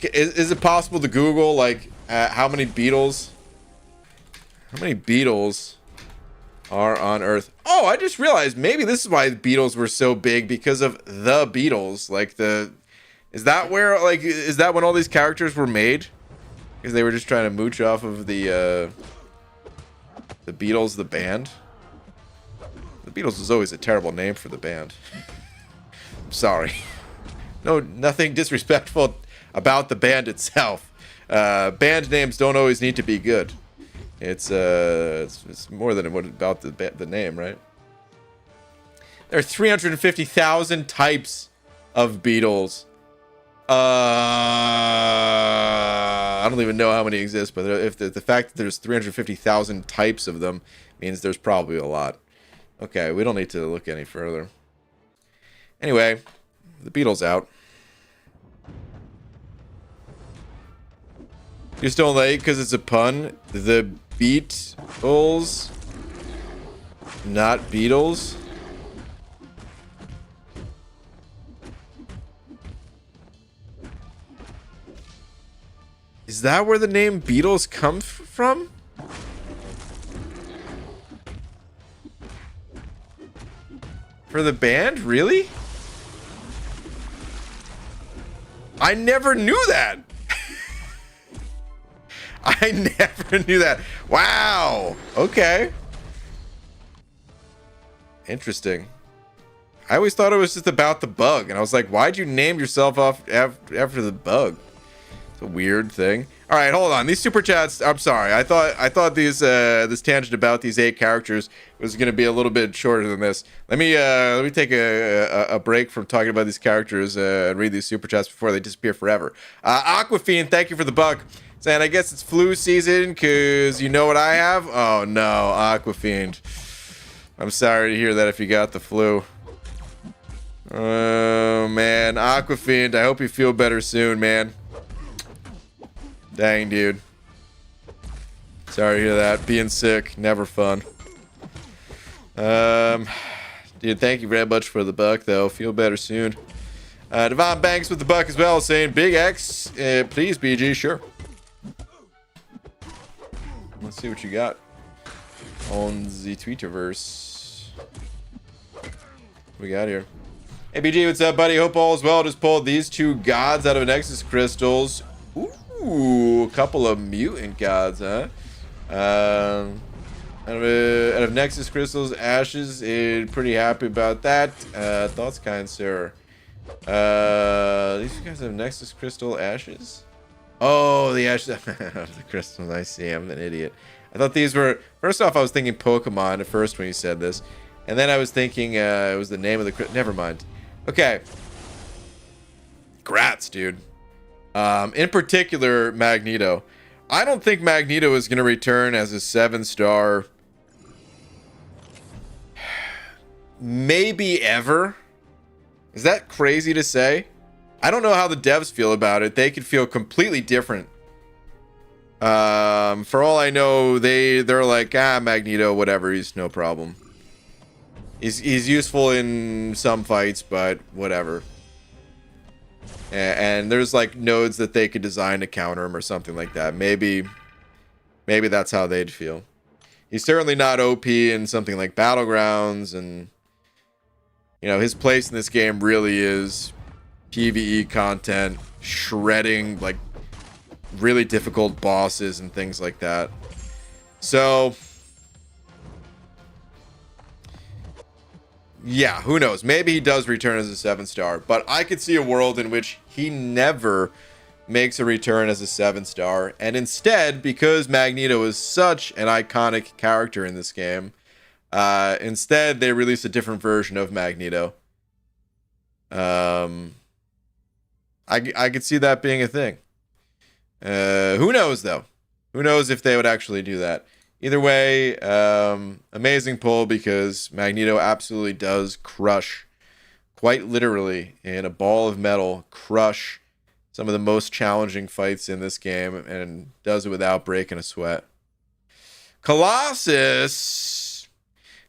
Is it possible to Google like how many Beetles? How many Beetles are on Earth? Oh, I just realized maybe this is why the Beatles were so big, because of the Beatles. Like is that where, like, is that when all these characters were made? Because they were just trying to mooch off of the Beatles, the band. The Beatles was always a terrible name for the band. I'm sorry. No, nothing disrespectful about the band itself. Band names don't always need to be good. It's more than what about the name, right? There are 350,000 types of Beatles. I don't even know how many exist, but if the fact that there's 350,000 types of them means there's probably a lot. Okay, we don't need to look any further. Anyway, the Beatles out. You're still late because it's a pun. The Beatles, not Beatles. Is that where the name Beatles comes from? For the band? Really? I never knew that. I never knew that. Wow. Okay. Interesting. I always thought it was just about the bug, and I was like, why'd you name yourself off after the bug? It's a weird thing. All right, hold on. These super chats. I'm sorry. I thought these this tangent about these 8 characters was going to be a little bit shorter than this. Let me take a break from talking about these characters and read these super chats before they disappear forever. Aquafine, thank you for the buck. Saying, I guess it's flu season because you know what I have? Oh no, Aquafiend. I'm sorry to hear that if you got the flu. Oh man, Aquafiend, I hope you feel better soon, man. Dang, dude. Sorry to hear that. Being sick, never fun. Dude, thank you very much for the buck, though. Feel better soon. Devon Banks with the buck as well, saying, Big X, please, BG, sure. Let's see what you got on the Twitterverse. What we got here? Hey, BG, what's up, buddy? Hope all is well. Just pulled these 2 gods out of Nexus crystals. Ooh, a couple of mutant gods, huh? Out of Nexus crystals, ashes. Pretty happy about that. Thoughts, kind sir. These guys have Nexus crystal ashes. Oh, the ashes of the crystals. I see. I'm an idiot. I thought these were. First off, I was thinking Pokemon at first when you said this, and then I was thinking it was the name of the. Never mind. Okay. Grats, dude. In particular, Magneto. I don't think Magneto is going to return as a 7-star. Maybe ever. Is that crazy to say? I don't know how the devs feel about it. They could feel completely different. For all I know, they're like, Magneto, whatever, he's no problem. He's useful in some fights, but whatever. And there's like nodes that they could design to counter him or something like that. Maybe that's how they'd feel. He's certainly not OP in something like Battlegrounds, and you know, his place in this game really is PvE content, shredding like really difficult bosses and things like that. So yeah, who knows? Maybe he does return as a 7-star, but I could see a world in which he never makes a return as a 7-star, and instead, because Magneto is such an iconic character in this game, instead they release a different version of Magneto. I could see that being a thing. Who knows, though? Who knows if they would actually do that? Either way, amazing pull, because Magneto absolutely does crush, quite literally, in a ball of metal, crush some of the most challenging fights in this game, and does it without breaking a sweat. Colossus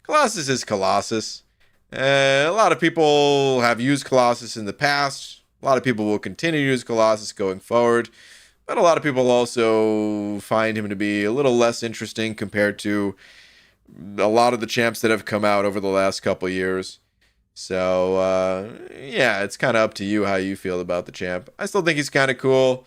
is Colossus. A lot of people have used Colossus in the past. A lot of people will continue to use Colossus going forward. But a lot of people also find him to be a little less interesting compared to a lot of the champs that have come out over the last couple years. So, yeah, it's kind of up to you how you feel about the champ. I still think he's kind of cool.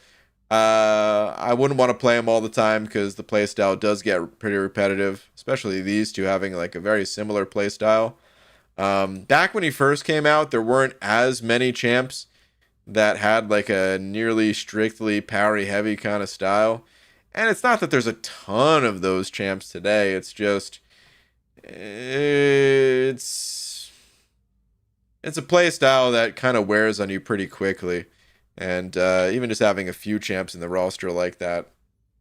I wouldn't want to play him all the time because the playstyle does get pretty repetitive, especially these two having like a very similar playstyle. Back when he first came out, there weren't as many champs that had like a nearly strictly parry heavy kind of style. And it's not that there's a ton of those champs today. It's just it's a play style that kind of wears on you pretty quickly. And even just having a few champs in the roster like that,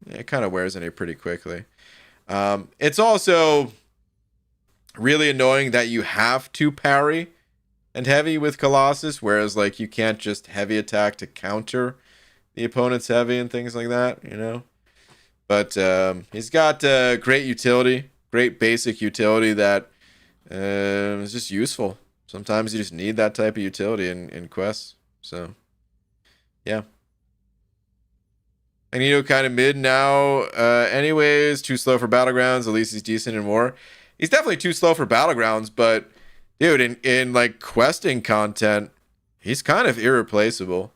it kind of wears on you pretty quickly. It's also really annoying that you have to parry and heavy with Colossus, whereas like you can't just heavy attack to counter the opponent's heavy and things like that, you know. But he's got great utility, great basic utility that is just useful. Sometimes you just need that type of utility in quests. So yeah. Magneto kind of mid now. Anyways, too slow for Battlegrounds. At least he's decent in War. He's definitely too slow for Battlegrounds, but Dude, in like questing content, he's kind of irreplaceable.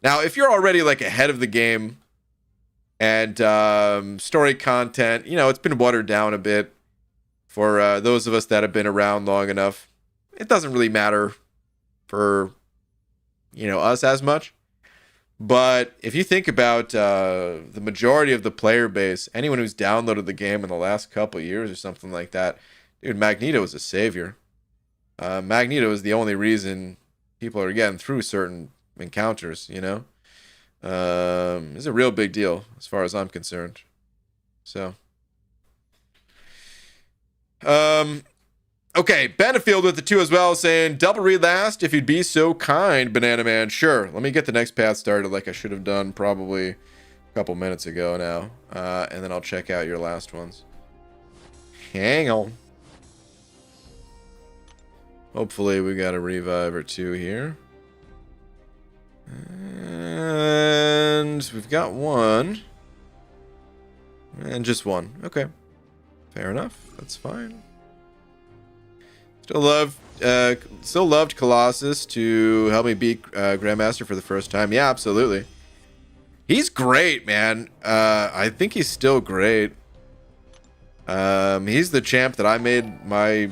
Now, if you're already like ahead of the game and story content, you know, it's been watered down a bit for those of us that have been around long enough. It doesn't really matter for, you know, us as much. But if you think about the majority of the player base, anyone who's downloaded the game in the last couple years or something like that, dude, Magneto is a savior. Magneto is the only reason people are getting through certain encounters, you know? It's a real big deal as far as I'm concerned. So. Okay, Benefield with the 2 as well, saying, double read last if you'd be so kind, Banana Man. Sure, let me get the next path started like I should have done probably a couple minutes ago now. And then I'll check out your last ones. Hang on. Hopefully we got a revive or 2 here. And we've got 1. And just 1. Okay. Fair enough. That's fine. Still loved Colossus to help me beat Grandmaster for the first time. Yeah, absolutely. He's great, man. I think he's still great. He's the champ that I made my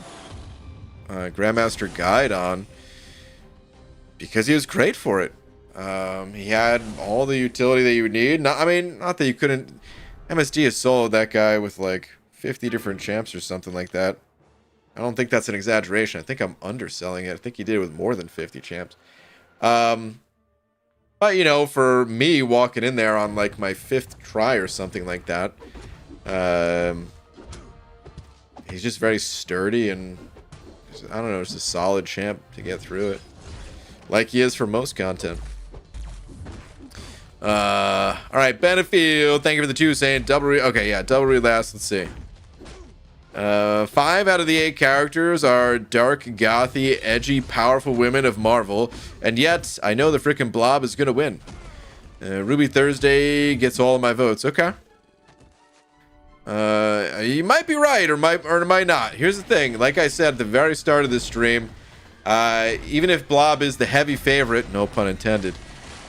Grandmaster guide on because he was great for it. He had all the utility that you would need. Not that you couldn't. MSD has soloed that guy with like 50 different champs or something like that. I don't think that's an exaggeration. I think I'm underselling it. I think he did it with more than 50 champs. But, you know, for me walking in there on like my 5th try or something like that, he's just very sturdy and, I don't know, just a solid champ to get through it. Like he is for most content. All right, Benefield, thank you for the 2 saying double read. Okay, yeah, double read last. Let's see. 5 out of the 8 characters are dark, gothy, edgy, powerful women of Marvel, and yet I know the freaking Blob is gonna win. Ruby Thursday gets all of my votes. Okay. You might be right, or might not. Here's the thing. Like I said at the very start of this stream, even if Blob is the heavy favorite, no pun intended,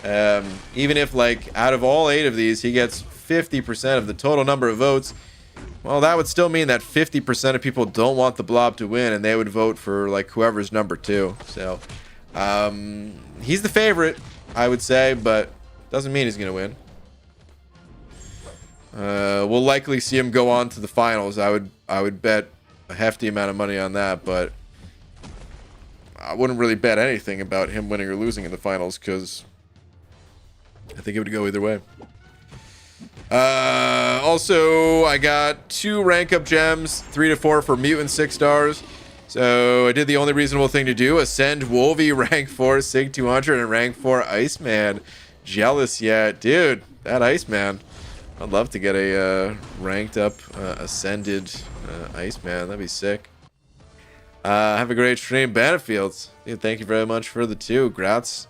even if like out of all 8 of these he gets 50% of the total number of votes, well, that would still mean that 50% of people don't want the Blob to win, and they would vote for like whoever's number 2. So, he's the favorite, I would say, but doesn't mean he's gonna win. We'll likely see him go on to the finals. I would bet a hefty amount of money on that, but I wouldn't really bet anything about him winning or losing in the finals because I think it would go either way. Also, I got 2 rank up gems, 3 to 4 for mutant 6 stars. So I did the only reasonable thing to do: ascend Wolvie rank 4 Sig 200 and rank 4 Iceman. Jealous yet, dude? That Iceman. I'd love to get a ranked up ascended Iceman. That'd be sick. Have a great stream, Battlefields. Dude, thank you very much for the 2. Grats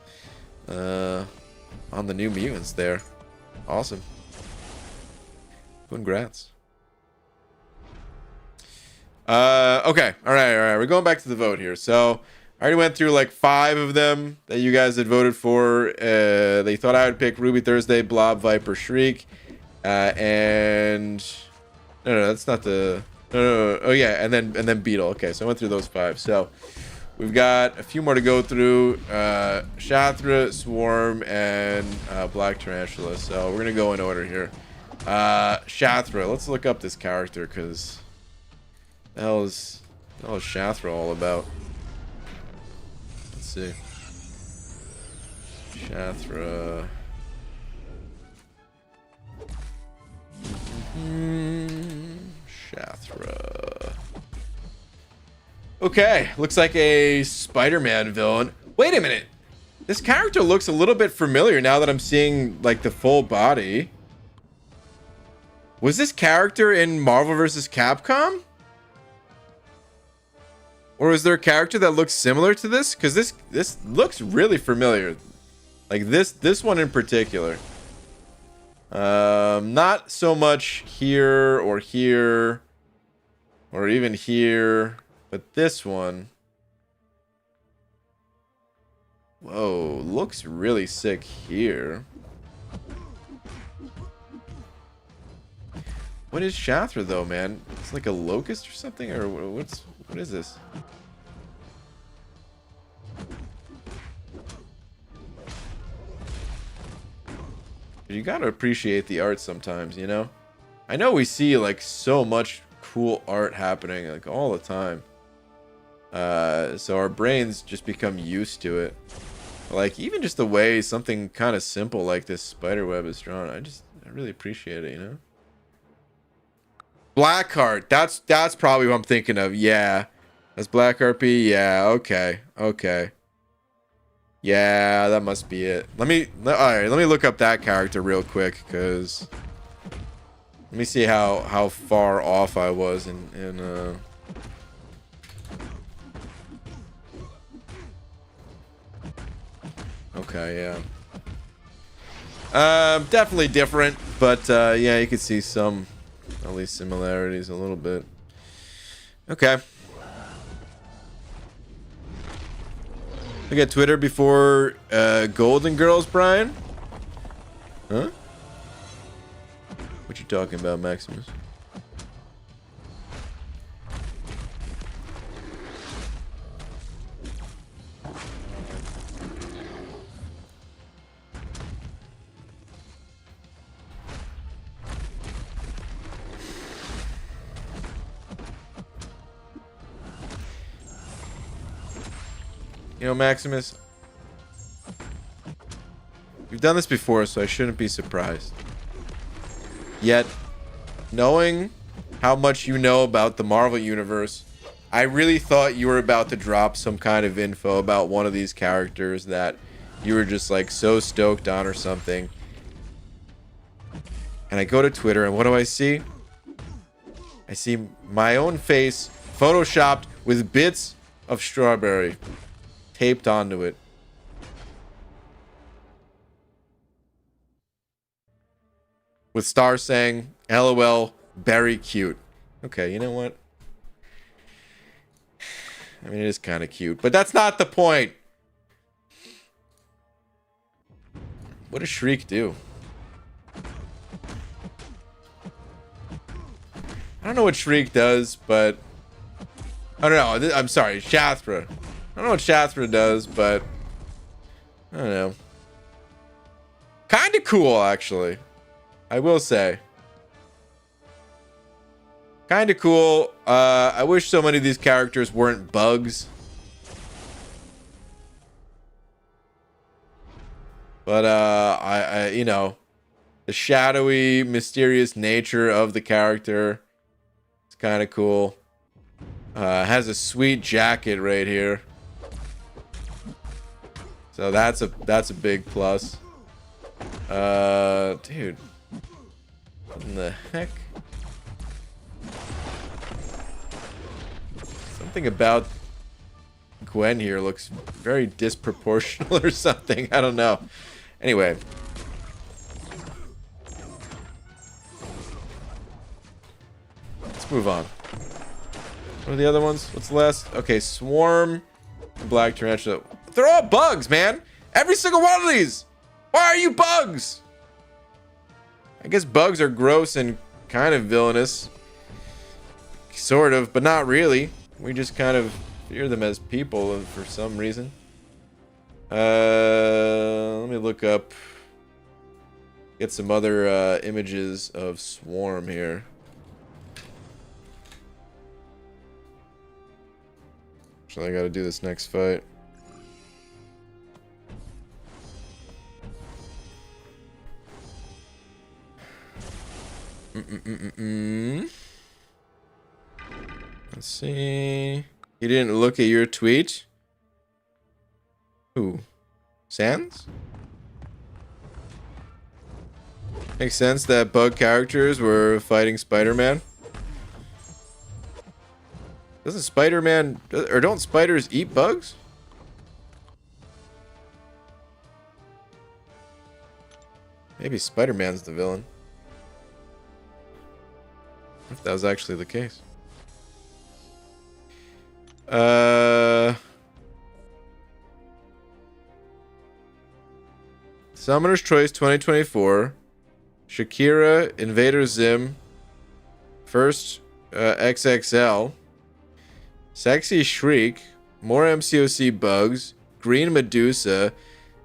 on the new mutants there. Awesome. Congrats. Okay. All right. We're going back to the vote here. So I already went through like 5 of them that you guys had voted for. They thought I would pick Ruby Thursday, Blob, Viper, Shriek, and no, that's not the no. Oh yeah, and then Beetle. Okay, so I went through those 5. So we've got a few more to go through. Shathra, Swarm, and Black Tarantula. So we're gonna go in order here. Shathra, let's look up this character because the hell is Shathra all about? Let's see. Shathra. Shathra. Okay, looks like a Spider-Man villain. Wait a minute. This character looks a little bit familiar now that I'm seeing like the full body. Was this character in Marvel vs. Capcom? Or is there a character that looks similar to this? Because this looks really familiar. Like this one in particular. Not so much here or even here, but this one. Whoa, looks really sick here. What is Shathra though, man? It's like a locust or something, or what is this? You gotta appreciate the art sometimes, you know? I know we see like so much cool art happening like all the time. So our brains just become used to it. Like even just the way something kind of simple like this spider web is drawn, I really appreciate it, you know? Blackheart, that's probably what I'm thinking of. Yeah. That's Blackheart B. Yeah, okay. Okay. Yeah, that must be it. All right, let me look up that character real quick, because let me see how far off I was in okay, yeah. Definitely different, but yeah, you can see some at least similarities a little bit. Okay. Look at Twitter before Golden Girls, Brian? Huh? What you talking about, Maximus? You know, Maximus, we've done this before, so I shouldn't be surprised. Yet, knowing how much you know about the Marvel Universe, I really thought you were about to drop some kind of info about one of these characters that you were just like so stoked on or something. And I go to Twitter, and what do I see? I see my own face photoshopped with bits of strawberry taped onto it. With stars saying, LOL, very cute. Okay, you know what? I mean, it is kind of cute, but that's not the point. What does Shriek do? I don't know what Shriek does, but... I don't know. I'm sorry, Shathra. I don't know what Shathra does, but... I don't know. Kind of cool, actually. I will say. Kind of cool. I wish so many of these characters weren't bugs. But, I you know, the shadowy, mysterious nature of the character is kind of cool. Has a sweet jacket right here. So that's a big plus. Dude. What in the heck? Something about Gwen here looks very disproportional or something. I don't know. Anyway. Let's move on. What are the other ones? What's the last? Okay, Swarm, Black Tarantula. They're all bugs, man. Every single one of these. Why are you bugs? I guess bugs are gross and kind of villainous. Sort of, but not really. We just kind of fear them as people for some reason. Let me look up. Get some other images of Swarm here. So I gotta do this next fight. Let's see. You didn't look at your tweet? Who? Sans? Makes sense that bug characters were fighting Spider-Man. Doesn't Spider-Man... or don't spiders eat bugs? Maybe Spider-Man's the villain. If that was actually the case. Summoner's Choice 2024. Shakira, Invader Zim. First XXL. Sexy Shriek. More MCOC bugs. Green Medusa.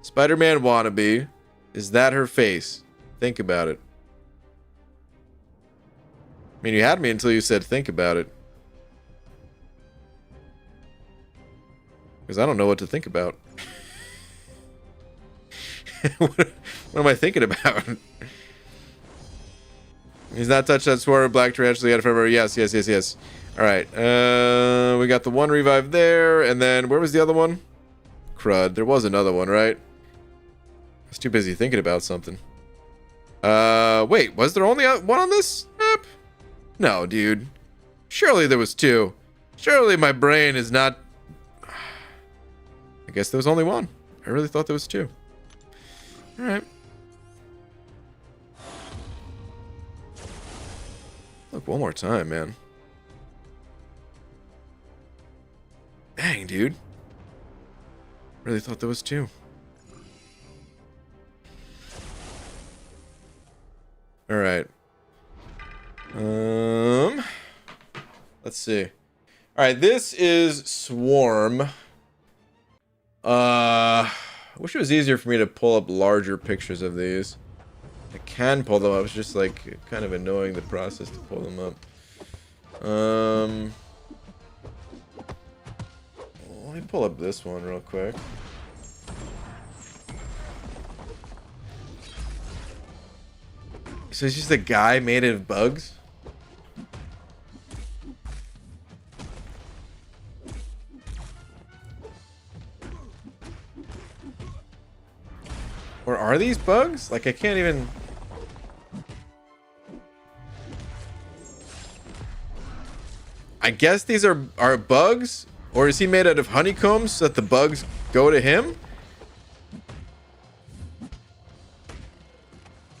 Spider-Man wannabe. Is that her face? Think about it. I mean, you had me until you said think about it. Because I don't know what to think about. What am I thinking about? He's not touched that swarm. Black tarantula yet forever. Yes. All right. We got the one revive there, and then where was the other one? Crud. There was another one, right? I was too busy thinking about something. Wait. Was there only one on this map? No, dude. Surely there was two. Surely my brain is not. I guess there was only one. I really thought there was two. All right. Look, one more time, man. Dang, dude. Really thought there was two. All right. Let's see. All right, this is Swarm. I wish it was easier for me to pull up larger pictures of these. I can pull them up. It's just like kind of annoying the process to pull them up. Let me pull up this one real quick. So it's just a guy made of bugs? Or are these bugs? Like, I can't even... I guess these are bugs? Or is he made out of honeycombs so that the bugs go to him?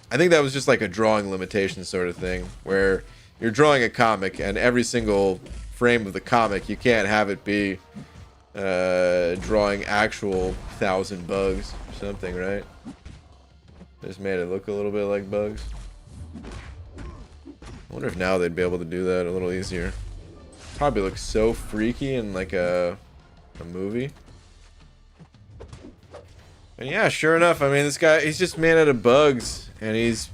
I think that was just like a drawing limitation sort of thing, where you're drawing a comic and every single frame of the comic, you can't have it be drawing actual 1,000 bugs or something, right? Just made it look a little bit like bugs. I wonder if now they'd be able to do that a little easier. Probably looks so freaky in like a movie. And yeah, sure enough, I mean, this guy, he's just made out of bugs. And he's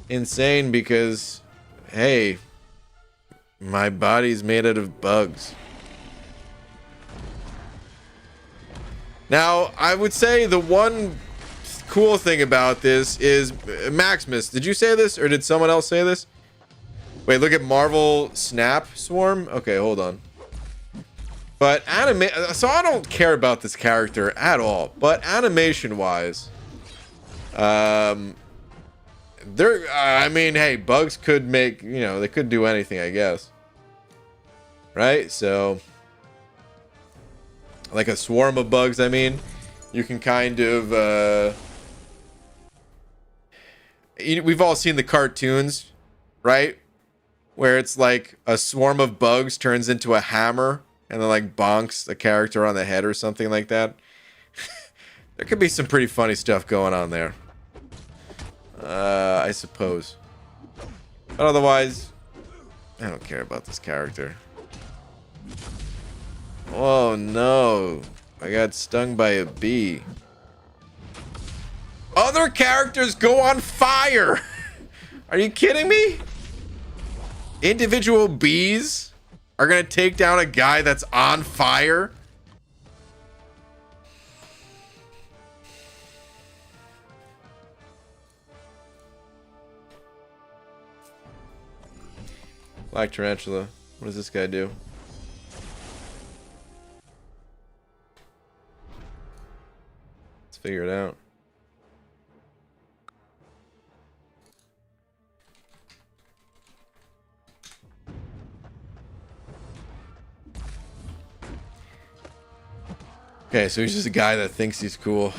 insane because, hey, my body's made out of bugs. Now, I would say the one cool thing about this is, Maximus, did you say this or did someone else say this? Wait, look at Marvel Snap Swarm. Okay, hold on. But so I don't care about this character at all. But animation-wise, I mean, hey, bugs could make, you know, they could do anything, I guess. Right? So, like a swarm of bugs, I mean, you can kind of, we've all seen the cartoons, right? Where it's like a swarm of bugs turns into a hammer and then like bonks the character on the head or something like that. There could be some pretty funny stuff going on there. I suppose. But otherwise, I don't care about this character. Oh no. I got stung by a bee. Other characters go on fire! Are you kidding me? Individual bees are gonna take down a guy that's on fire? Black tarantula. What does this guy do? Let's figure it out. Okay, so he's just a guy that thinks he's cool.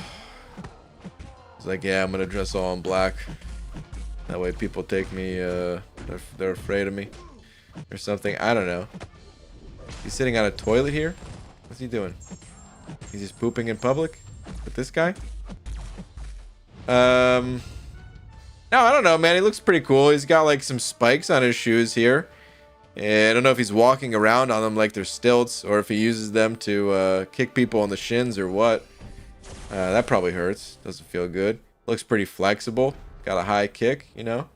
He's like, yeah, I'm gonna dress all in black. That way people take me, they're afraid of me. Or something. I don't know. He's sitting on a toilet here? What's he doing? He's just pooping in public? With this guy? No, I don't know, man. He looks pretty cool. He's got like some spikes on his shoes here. And I don't know if he's walking around on them like they're stilts or if he uses them to kick people on the shins or what. That probably hurts. Doesn't feel good. Looks pretty flexible. Got a high kick, you know.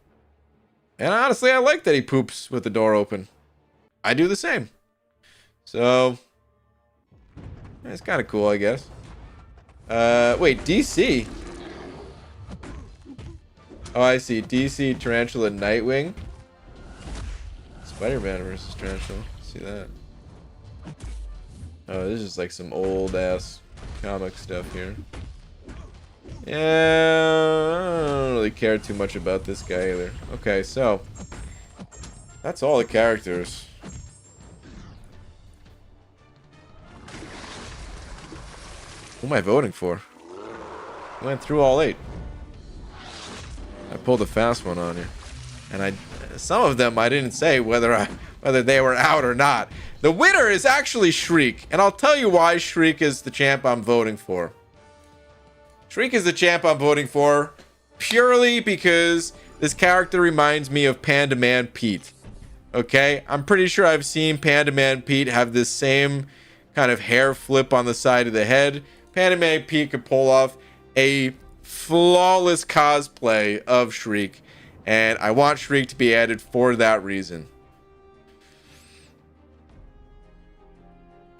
And honestly, I like that he poops with the door open. I do the same. So, it's kind of cool, I guess. Wait, DC? Oh, I see. DC, Tarantula, Nightwing. Spider-Man versus Tarantula. See that? Oh, this is like some old-ass comic stuff here. Yeah, I don't really care too much about this guy either. Okay, so that's all the characters. Who am I voting for? I went through all 8. I pulled a fast one on you, and some of them I didn't say whether they were out or not. The winner is actually Shriek, and I'll tell you why Shriek is the champ I'm voting for. Shriek is the champ I'm voting for purely because this character reminds me of Panda Man Pete. Okay? I'm pretty sure I've seen Panda Man Pete have this same kind of hair flip on the side of the head. Panda Man Pete could pull off a flawless cosplay of Shriek, and I want Shriek to be added for that reason.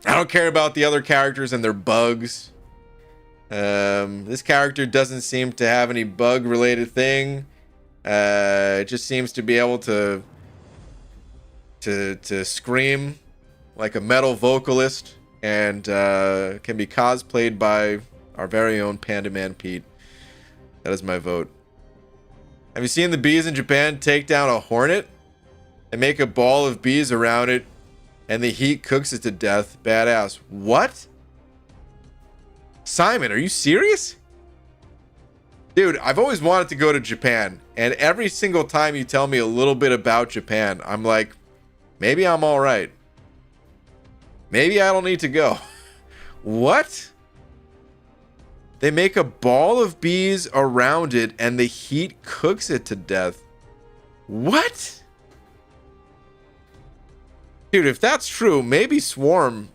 I don't care about the other characters and their bugs. This character doesn't seem to have any bug related thing. It just seems to be able to scream like a metal vocalist, and can be cosplayed by our very own Panda Man Pete. That is my vote. Have you seen the bees in Japan take down a hornet and make a ball of bees around it, and the heat cooks it to death? Badass. What? Simon, are you serious? Dude, I've always wanted to go to Japan, and every single time you tell me a little bit about Japan, I'm like, maybe I'm all right. Maybe I don't need to go. What? They make a ball of bees around it, and the heat cooks it to death. What? Dude, if that's true, maybe Swarm...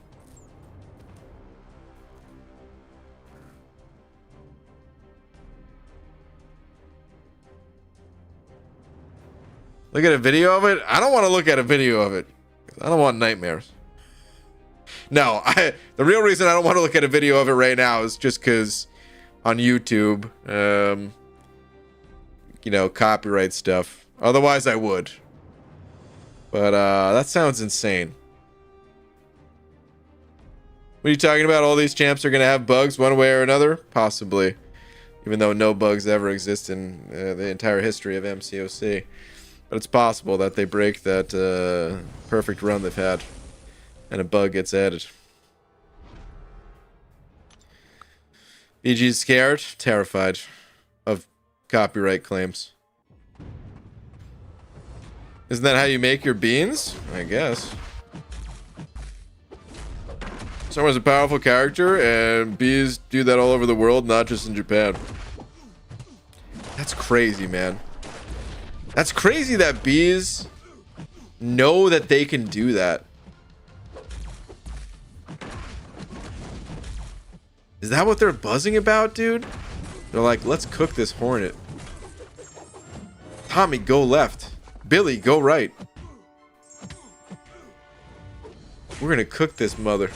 Look at a video of it? I don't want to look at a video of it. I don't want nightmares. No, the real reason I don't want to look at a video of it right now is just because on YouTube, you know, copyright stuff. Otherwise, I would. But that sounds insane. What are you talking about? All these champs are going to have bugs one way or another? Possibly. Even though no bugs ever exist in the entire history of MCOC. But it's possible that they break that perfect run they've had, and a bug gets added. BG's scared, terrified of copyright claims. Isn't that how you make your beans? I guess. Someone's a powerful character, and bees do that all over the world, not just in Japan. That's crazy, man. That's crazy that bees know that they can do that. Is that what they're buzzing about, dude? They're like, let's cook this hornet. Tommy, go left. Billy, go right. We're gonna cook this mother.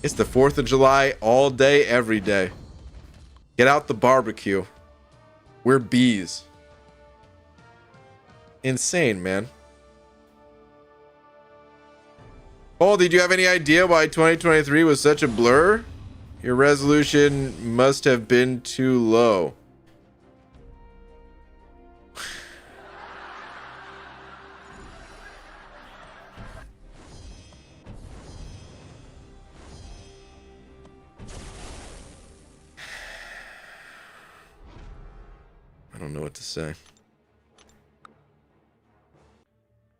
It's the 4th of July all day, every day. Get out the barbecue. We're bees. Insane, man. Oh, did you have any idea why 2023 was such a blur? Your resolution must have been too low. I don't know what to say.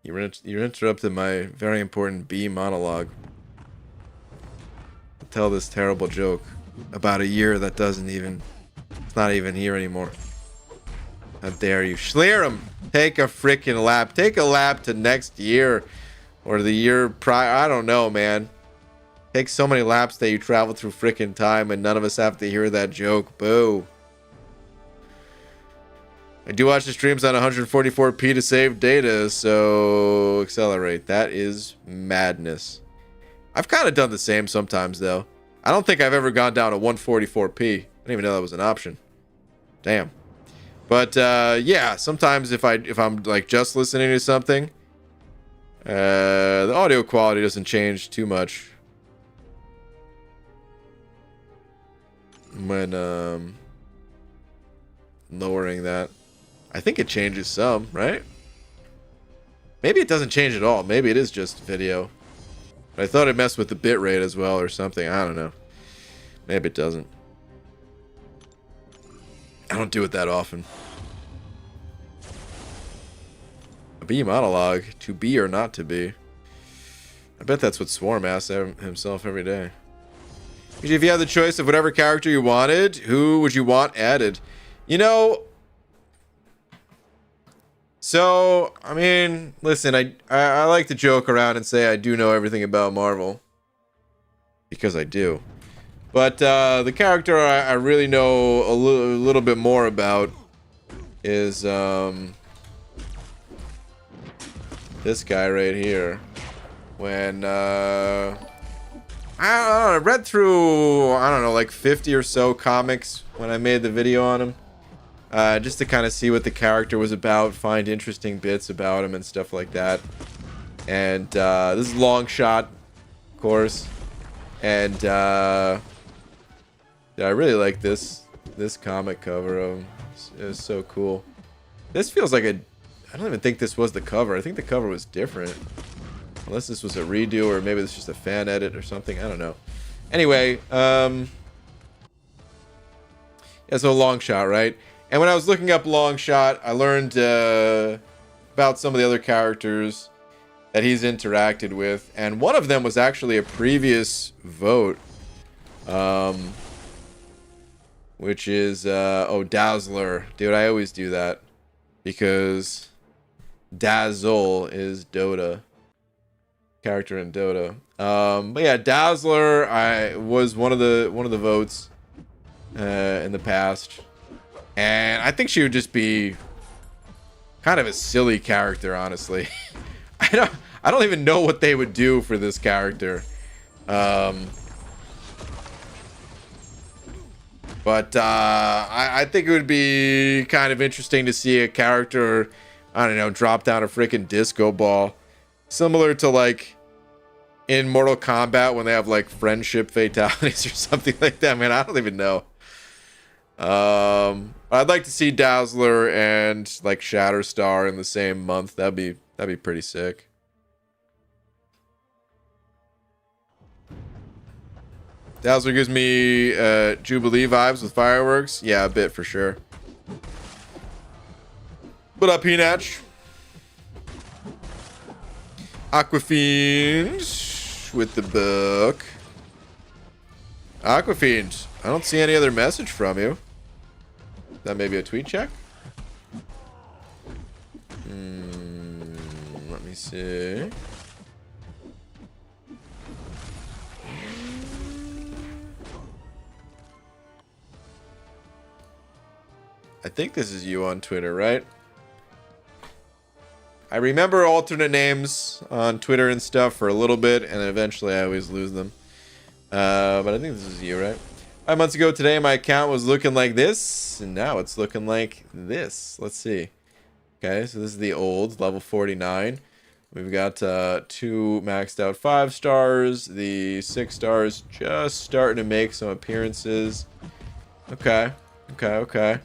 You interrupted my very important bee monologue. Tell this terrible joke about a year that doesn't even It's not even here anymore. How dare you. Schleer take a freaking lap. Take a lap to next year. Or the year prior. I don't know, man. Take so many laps that you travel through freaking time and none of us have to hear that joke. Boo. I do watch the streams on 144p to save data, so accelerate. That is madness. I've kind of done the same sometimes, though. I don't think I've ever gone down to 144p. I didn't even know that was an option. Damn. But yeah, sometimes if I'm like just listening to something, the audio quality doesn't change too much when lowering that. I think it changes some, right? Maybe it doesn't change at all. Maybe it is just video. But I thought it messed with the bitrate as well or something. I don't know. Maybe it doesn't. I don't do it that often. A bee monologue. To be or not to be. I bet that's what Swarm asks himself every day. If you had the choice of whatever character you wanted, who would you want added? You know... So, I mean, listen, I like to joke around and say I do know everything about Marvel. Because I do. But the character I really know a little bit more about is this guy right here. When, I don't know, I read through, I don't know, like 50 or so comics when I made the video on him. Just to kind of see what the character was about, find interesting bits about him and stuff like that. And this is Long Shot, of course. And yeah, I really like this comic cover of him. It was so cool. This feels like I don't even think this was the cover. I think the cover was different. Unless this was a redo or maybe this was just a fan edit or something. I don't know. Anyway, yeah, so Long Shot, right? And when I was looking up Long Shot, I learned about some of the other characters that he's interacted with. And one of them was actually a previous vote. Which is, oh, Dazzler. Dude, I always do that. Because Dazzle is Dota. Character in Dota. But yeah, Dazzler was one of the votes in the past. And I think she would just be kind of a silly character, honestly. I don't even know what they would do for this character. But I think it would be kind of interesting to see a character, I don't know, drop down a freaking disco ball. Similar to like in Mortal Kombat when they have like friendship fatalities or something like that. Man, I don't even know. I'd like to see Dazzler and like Shatterstar in the same month. That'd be pretty sick. Dazzler gives me Jubilee vibes with fireworks. Yeah, a bit for sure. What up, Peanutch? Aquafiend with the book. Aquafiend, I don't see any other message from you. That may be a tweet check. Let me see. I think this is you on Twitter, right? I remember alternate names on Twitter and stuff for a little bit, and then eventually I always lose them. But I think this is you, right? 5 months ago today, my account was looking like this, and now it's looking like this. Let's see. Okay, so this is the old, level 49. We've got 2 maxed out 5 stars. The 6 stars just starting to make some appearances. Okay, okay, okay.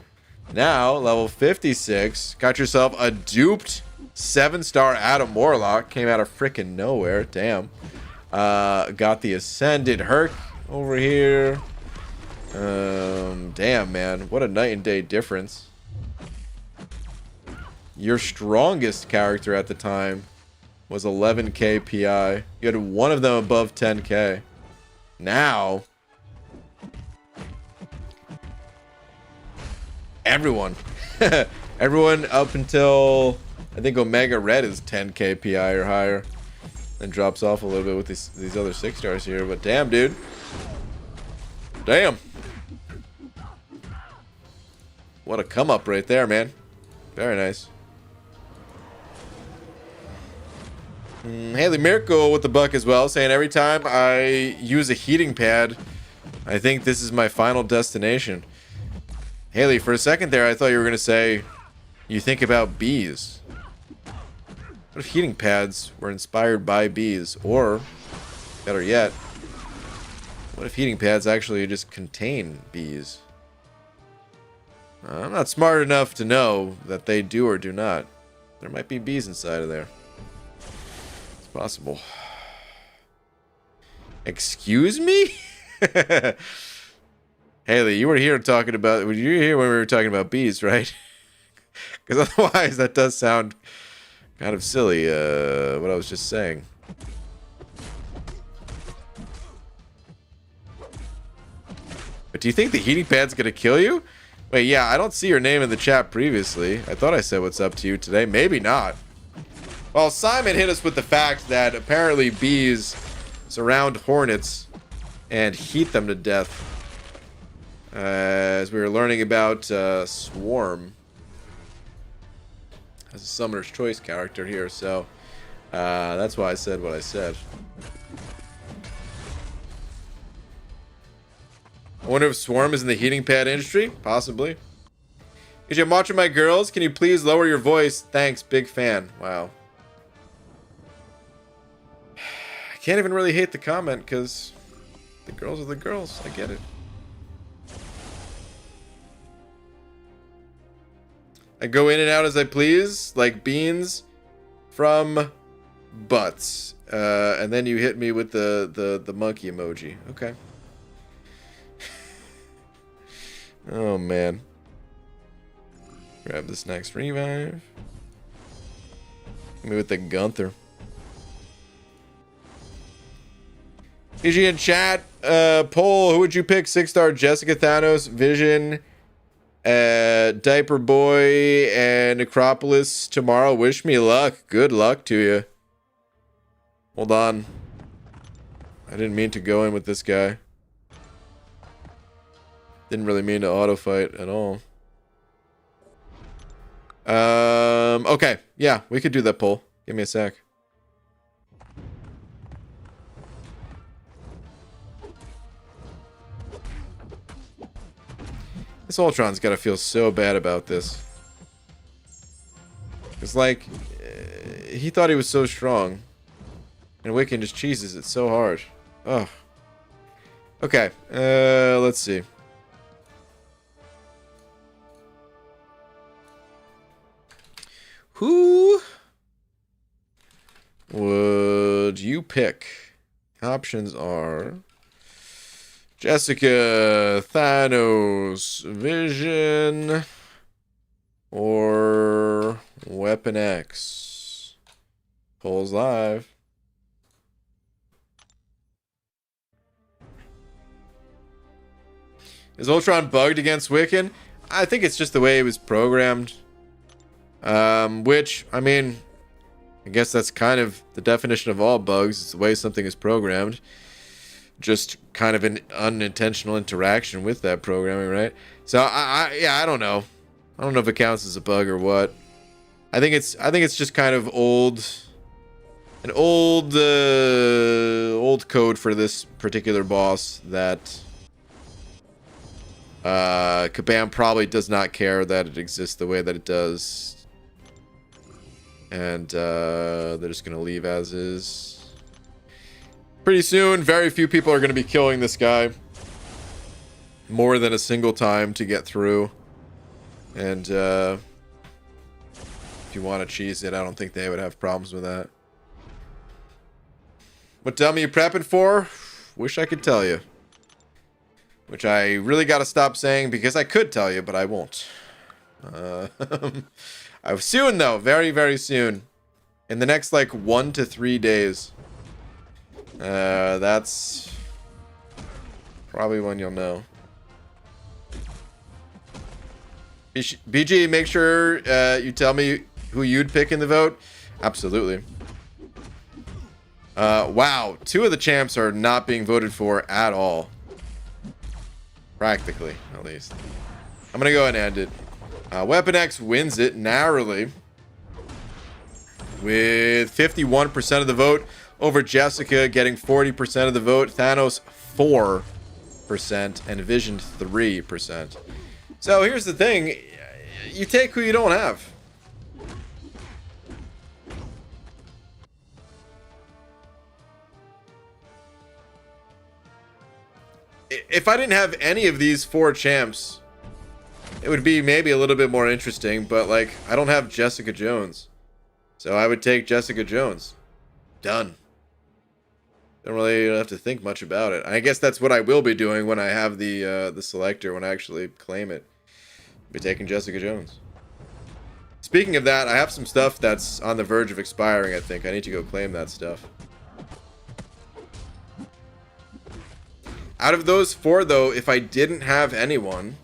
Now, level 56. Got yourself a duped 7-star Adam Warlock. Came out of freaking nowhere. Damn. Got the Ascended Herc over here. Damn, man. What a night and day difference. Your strongest character at the time was 11k PI. You had one of them above 10k. Now... Everyone. Everyone up until I think Omega Red is 10k PI or higher. Then drops off a little bit with these other 6 stars here. But damn, dude. Damn. What a come up right there, man. Very nice. Haley Miracle with the buck as well, saying every time I use a heating pad, I think this is my final destination. Haley, for a second there, I thought you were going to say you think about bees. What if heating pads were inspired by bees? Or, better yet, what if heating pads actually just contain bees? I'm not smart enough to know that they do or do not. There might be bees inside of there. It's possible. Excuse me? Haley, you were here talking about... Were you here when we were talking about bees, right? Because otherwise that does sound kind of silly, what I was just saying. But do you think the heating pad's gonna kill you? Wait, yeah, I don't see your name in the chat previously. I thought I said what's up to you today. Maybe not. Well, Simon hit us with the fact that apparently bees surround hornets and heat them to death. As we were learning about Swarm as a Summoner's Choice character here, so that's why I said what I said. I wonder if Swarm is in the heating pad industry? Possibly. Is you watching my girls? Can you please lower your voice? Thanks, big fan. Wow. I can't even really hate the comment because the girls are the girls. I get it. I go in and out as I please, like beans from butts. And then you hit me with the monkey emoji. Okay. Oh, man. Grab this next revive. Hit me with the Gunther. PG in chat, poll, who would you pick? 6-star Jessica, Thanos, Vision, Diaper Boy, and Necropolis tomorrow. Wish me luck. Good luck to you. Hold on. I didn't mean to go in with this guy. Didn't really mean to auto fight at all. Okay. Yeah, we could do that poll. Give me a sec. This Ultron's gotta feel so bad about this. It's like, he thought he was so strong. And Wiccan just cheeses it so hard. Ugh. Okay, let's see. Who would you pick? Options are Jessica, Thanos, Vision, or Weapon X. Polls live. Is Ultron bugged against Wiccan? I think it's just the way it was programmed. Which, I mean, I guess that's kind of the definition of all bugs. It's the way something is programmed. Just kind of an unintentional interaction with that programming, right? So, yeah, I don't know. I don't know if it counts as a bug or what. I think it's just kind of an old code for this particular boss that Kabam probably does not care that it exists the way that it does. And they're just going to leave as is. Pretty soon, very few people are going to be killing this guy more than a single time to get through. And if you want to cheese it, I don't think they would have problems with that. What dummy you prepping for? Wish I could tell you. Which I really got to stop saying because I could tell you, but I won't. Soon, though. Very, very soon. In the next, like, 1 to 3 days. That's probably when you'll know. BG, make sure you tell me who you'd pick in the vote. Absolutely. Wow, 2 of the champs are not being voted for at all. Practically, at least. I'm gonna go ahead and end it. Weapon X wins it narrowly with 51% of the vote over Jessica getting 40% of the vote. Thanos 4% and Vision 3%. So here's the thing, you take who you don't have. If I didn't have any of these 4 champs, it would be maybe a little bit more interesting, but like, I don't have Jessica Jones. So I would take Jessica Jones. Done. Don't really have to think much about it. I guess that's what I will be doing when I have the selector, when I actually claim it. I'll be taking Jessica Jones. Speaking of that, I have some stuff that's on the verge of expiring, I think. I need to go claim that stuff. Out of those 4, though, if I didn't have anyone,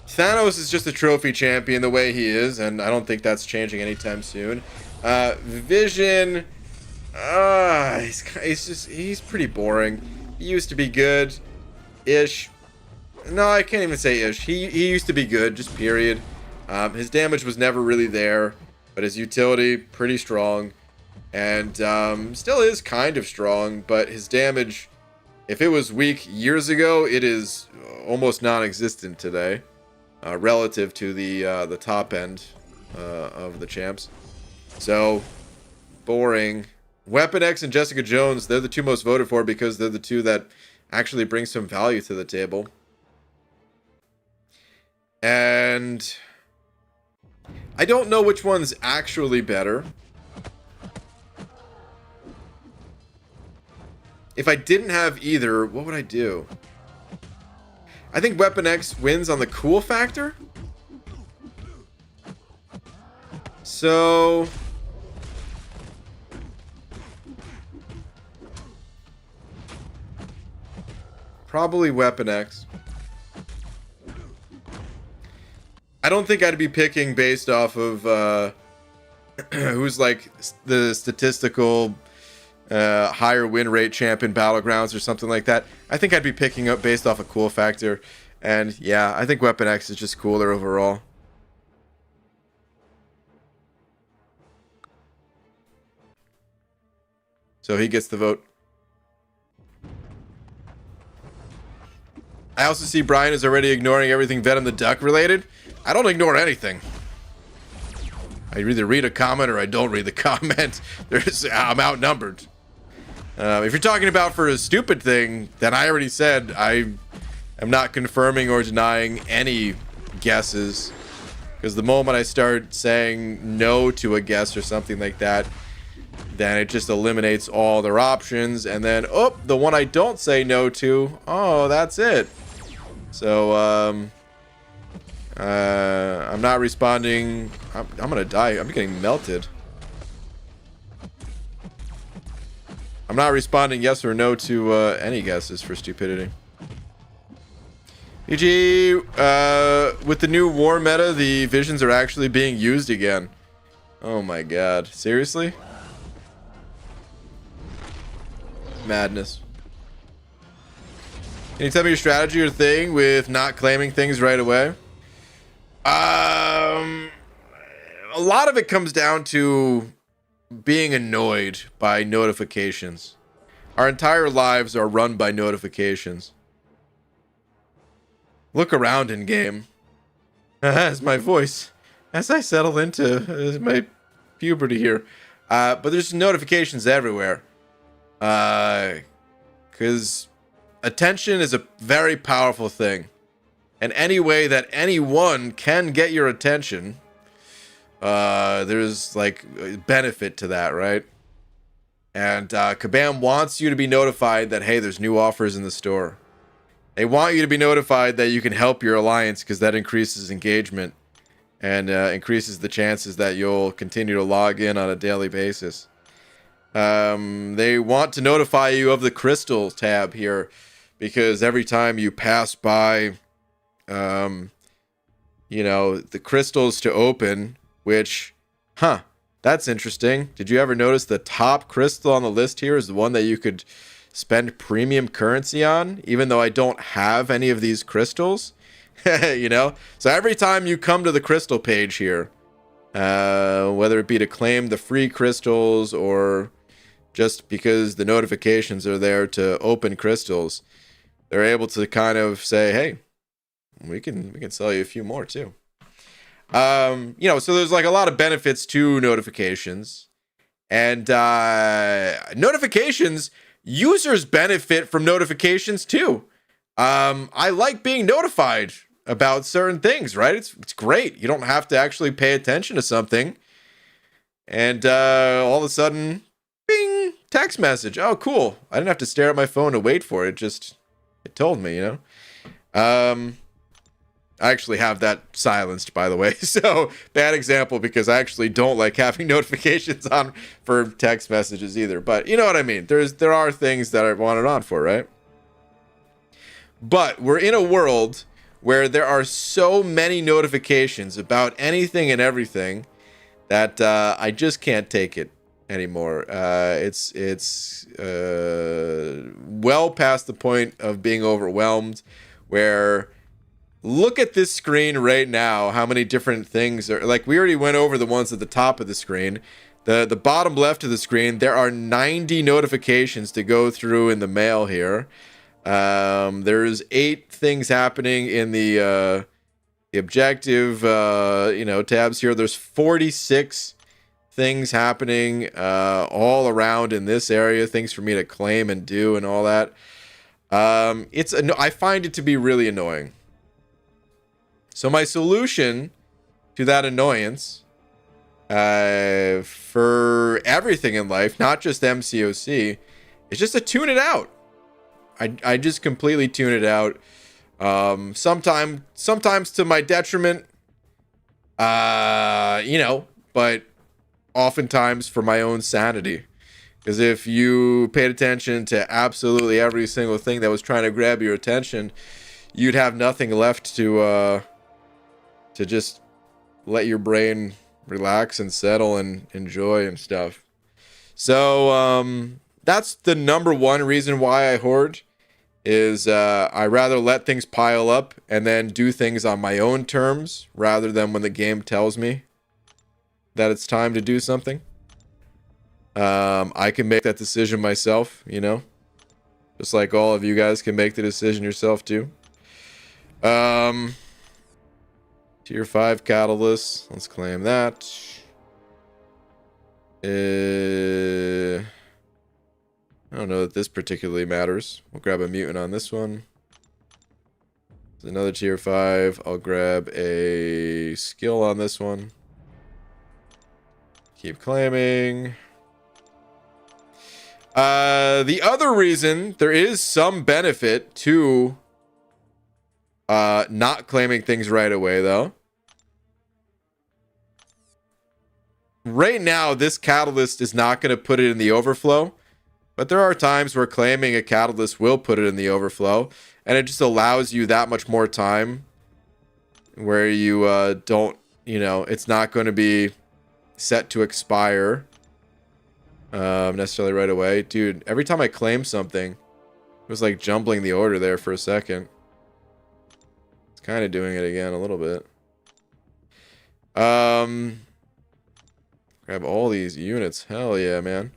Thanos is just a trophy champion the way he is, and I don't think that's changing anytime soon. Vision, he's pretty boring. He used to be good-ish. No, I can't even say ish. He used to be good, just period. His damage was never really there, but his utility, pretty strong. And still is kind of strong, but his damage, if it was weak years ago, it is almost non-existent today, relative to the top end of the champs. So, boring. Weapon X and Jessica Jones, they're the 2 most voted for because they're the 2 that actually bring some value to the table. And I don't know which one's actually better. If I didn't have either, what would I do? I think Weapon X wins on the cool factor. So probably Weapon X. I don't think I'd be picking based off of who's like the statistical higher win rate champ in Battlegrounds or something like that. I think I'd be picking up based off a cool factor. And yeah, I think Weapon X is just cooler overall. So he gets the vote. I also see Brian is already ignoring everything Venom the Duck related. I don't ignore anything. I either read a comment or I don't read the comment. I'm outnumbered. If you're talking about for a stupid thing, then I already said I am not confirming or denying any guesses. Because the moment I start saying no to a guess or something like that, then it just eliminates all their options. And then, oh, the one I don't say no to, oh, that's it. So, I'm not responding. I'm gonna die. I'm getting melted. I'm not responding yes or no to any guesses for stupidity. EG, with the new war meta, the visions are actually being used again. Oh my god. Seriously? Madness. Can you tell me your strategy or thing with not claiming things right away? A lot of it comes down to being annoyed by notifications. Our entire lives are run by notifications. Look around in game. As my voice, as I settle into my puberty here. But there's notifications everywhere. Because attention is a very powerful thing. And any way that anyone can get your attention, there's like benefit to that, right? And Kabam wants you to be notified that, hey, there's new offers in the store. They want you to be notified that you can help your alliance because that increases engagement and increases the chances that you'll continue to log in on a daily basis. They want to notify you of the crystal tab here because every time you pass by, the crystals to open, which, that's interesting. Did you ever notice the top crystal on the list here is the one that you could spend premium currency on, even though I don't have any of these crystals? So every time you come to the crystal page here, whether it be to claim the free crystals or just because the notifications are there to open crystals, they're able to kind of say, hey, we can sell you a few more too. So there's like a lot of benefits to notifications, and notifications, users benefit from notifications too. I like being notified about certain things, right? It's great. You don't have to actually pay attention to something, and all of a sudden, bing, text message. Oh, cool. I didn't have to stare at my phone to wait for it. It told me, I actually have that silenced, by the way. So, bad example, because I actually don't like having notifications on for text messages either. But you know what I mean. There are things that I want it on for, right? But we're in a world where there are so many notifications about anything and everything that I just can't take it anymore. It's well past the point of being overwhelmed, where look at this screen right now, how many different things are, like, we already went over the ones at the top of the screen. The bottom left of the screen, there are 90 notifications to go through in the mail here. There's 8 things happening in the objective tabs here. There's 46 things happening all around in this area, things for me to claim and do and all that. I find it to be really annoying. So my solution to that annoyance, for everything in life, not just MCOC, is just to tune it out. I just completely tune it out. Sometimes to my detriment, but oftentimes for my own sanity. Because if you paid attention to absolutely every single thing that was trying to grab your attention, you'd have nothing left to just let your brain relax and settle and enjoy and stuff. So that's the number one reason why I hoard, is I rather let things pile up and then do things on my own terms rather than when the game tells me that it's time to do something. I can make that decision myself, just like all of you guys can make the decision yourself too. Tier 5 Catalyst. Let's claim that. I don't know that this particularly matters. We'll grab a mutant on this one. There's another tier 5. I'll grab a skill on this one. Keep claiming. The other reason there is some benefit to not claiming things right away, though. Right now, this catalyst is not going to put it in the overflow, but there are times where claiming a catalyst will put it in the overflow, and it just allows you that much more time where you don't, it's not going to be set to expire necessarily right away. Dude, every time I claim something, it was like jumbling the order there for a second. Kind of doing it again a little bit. Grab all these units. Hell yeah, man.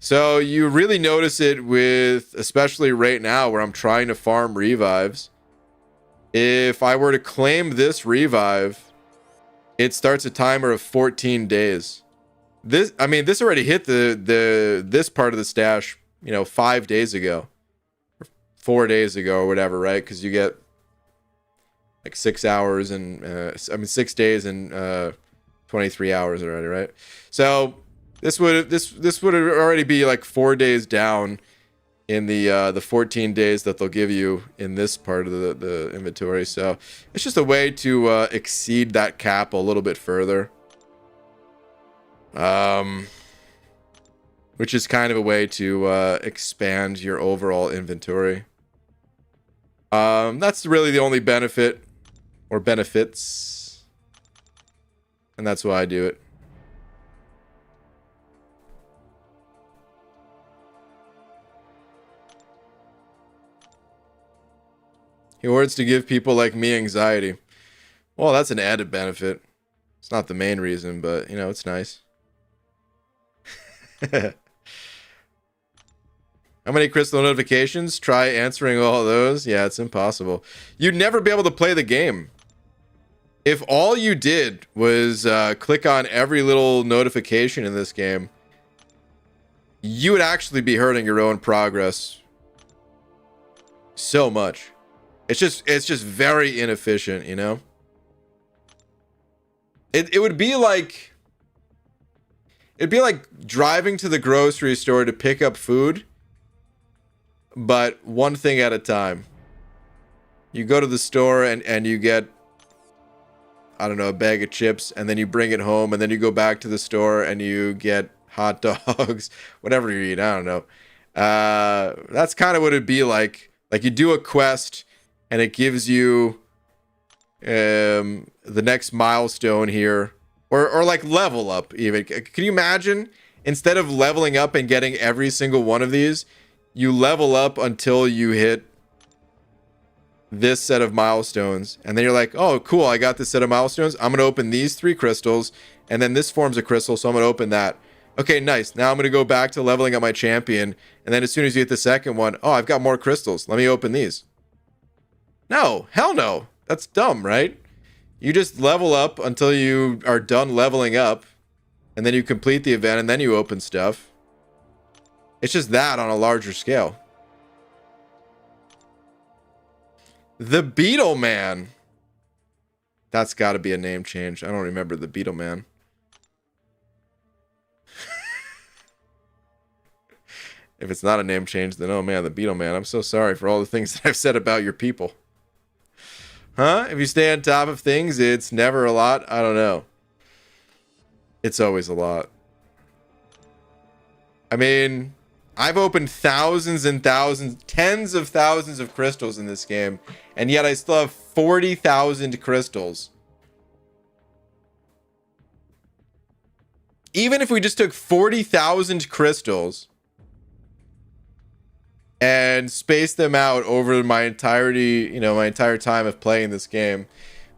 So you really notice it with, especially right now where I'm trying to farm revives. If I were to claim this revive, it starts a timer of 14 days. This already hit this part of the stash, 5 days ago. Or 4 days ago or whatever, right? Because you get like 6 hours and 6 days and 23 hours already, right? So this would already be like 4 days down in the 14 days that they'll give you in this part of the inventory. So it's just a way to exceed that cap a little bit further, which is kind of a way to expand your overall inventory. That's really the only benefit or benefits. And that's why I do it. He hoards to give people like me anxiety. Well, that's an added benefit. It's not the main reason, but, you know, it's nice. How many crystal notifications? Try answering all those. Yeah, it's impossible. You'd never be able to play the game. If all you did was click on every little notification in this game, you would actually be hurting your own progress so much. It's just very inefficient, you know? It would be like... It'd be like driving to the grocery store to pick up food, but one thing at a time. You go to the store and you get, I don't know, a bag of chips, and then you bring it home, and then you go back to the store and you get hot dogs, whatever you eat, I don't know. That's kind of what it'd be like. Like, you do a quest, and it gives you the next milestone here. Or like level up even. Can you imagine? Instead of leveling up and getting every single one of these, you level up until you hit this set of milestones. And then you're like, oh, cool, I got this set of milestones. I'm going to open these 3 crystals. And then this forms a crystal, so I'm going to open that. Okay, nice. Now I'm going to go back to leveling up my champion. And then as soon as you hit the second one, oh, I've got more crystals. Let me open these. No, hell no. That's dumb, right? You just level up until you are done leveling up, and then you complete the event, and then you open stuff. It's just that on a larger scale. The Beetle Man. That's got to be a name change. I don't remember the Beetle Man. If it's not a name change, then oh man, the Beetle Man. I'm so sorry for all the things that I've said about your people. Huh? If you stay on top of things, it's never a lot? I don't know. It's always a lot. I mean, I've opened thousands and thousands, tens of thousands of crystals in this game, and yet I still have 40,000 crystals. Even if we just took 40,000 crystals and space them out over my entirety, you know, my entire time of playing this game,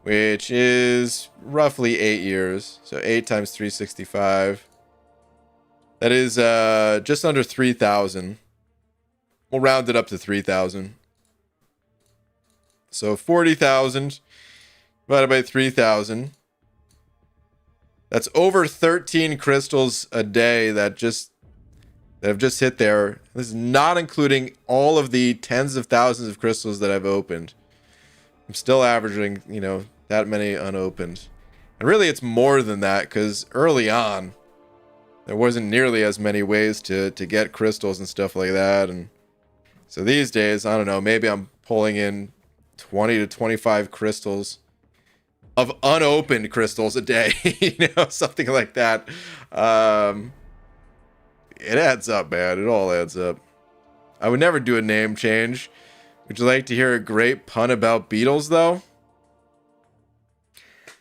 which is roughly 8 years. So 8 times 365. That is just under 3,000. We'll round it up to 3,000. So 40,000 divided by 3,000. That's over 13 crystals a day that have just hit there. This is not including all of the tens of thousands of crystals that I've opened. I'm still averaging, you know, that many unopened. And really it's more than that, because early on, there wasn't nearly as many ways to get crystals and stuff like that. And so these days, I don't know, maybe I'm pulling in 20 to 25 crystals of unopened crystals a day, you know, something like that. It adds up, man. It all adds up. I would never do a name change. Would you like to hear a great pun about Beatles, though?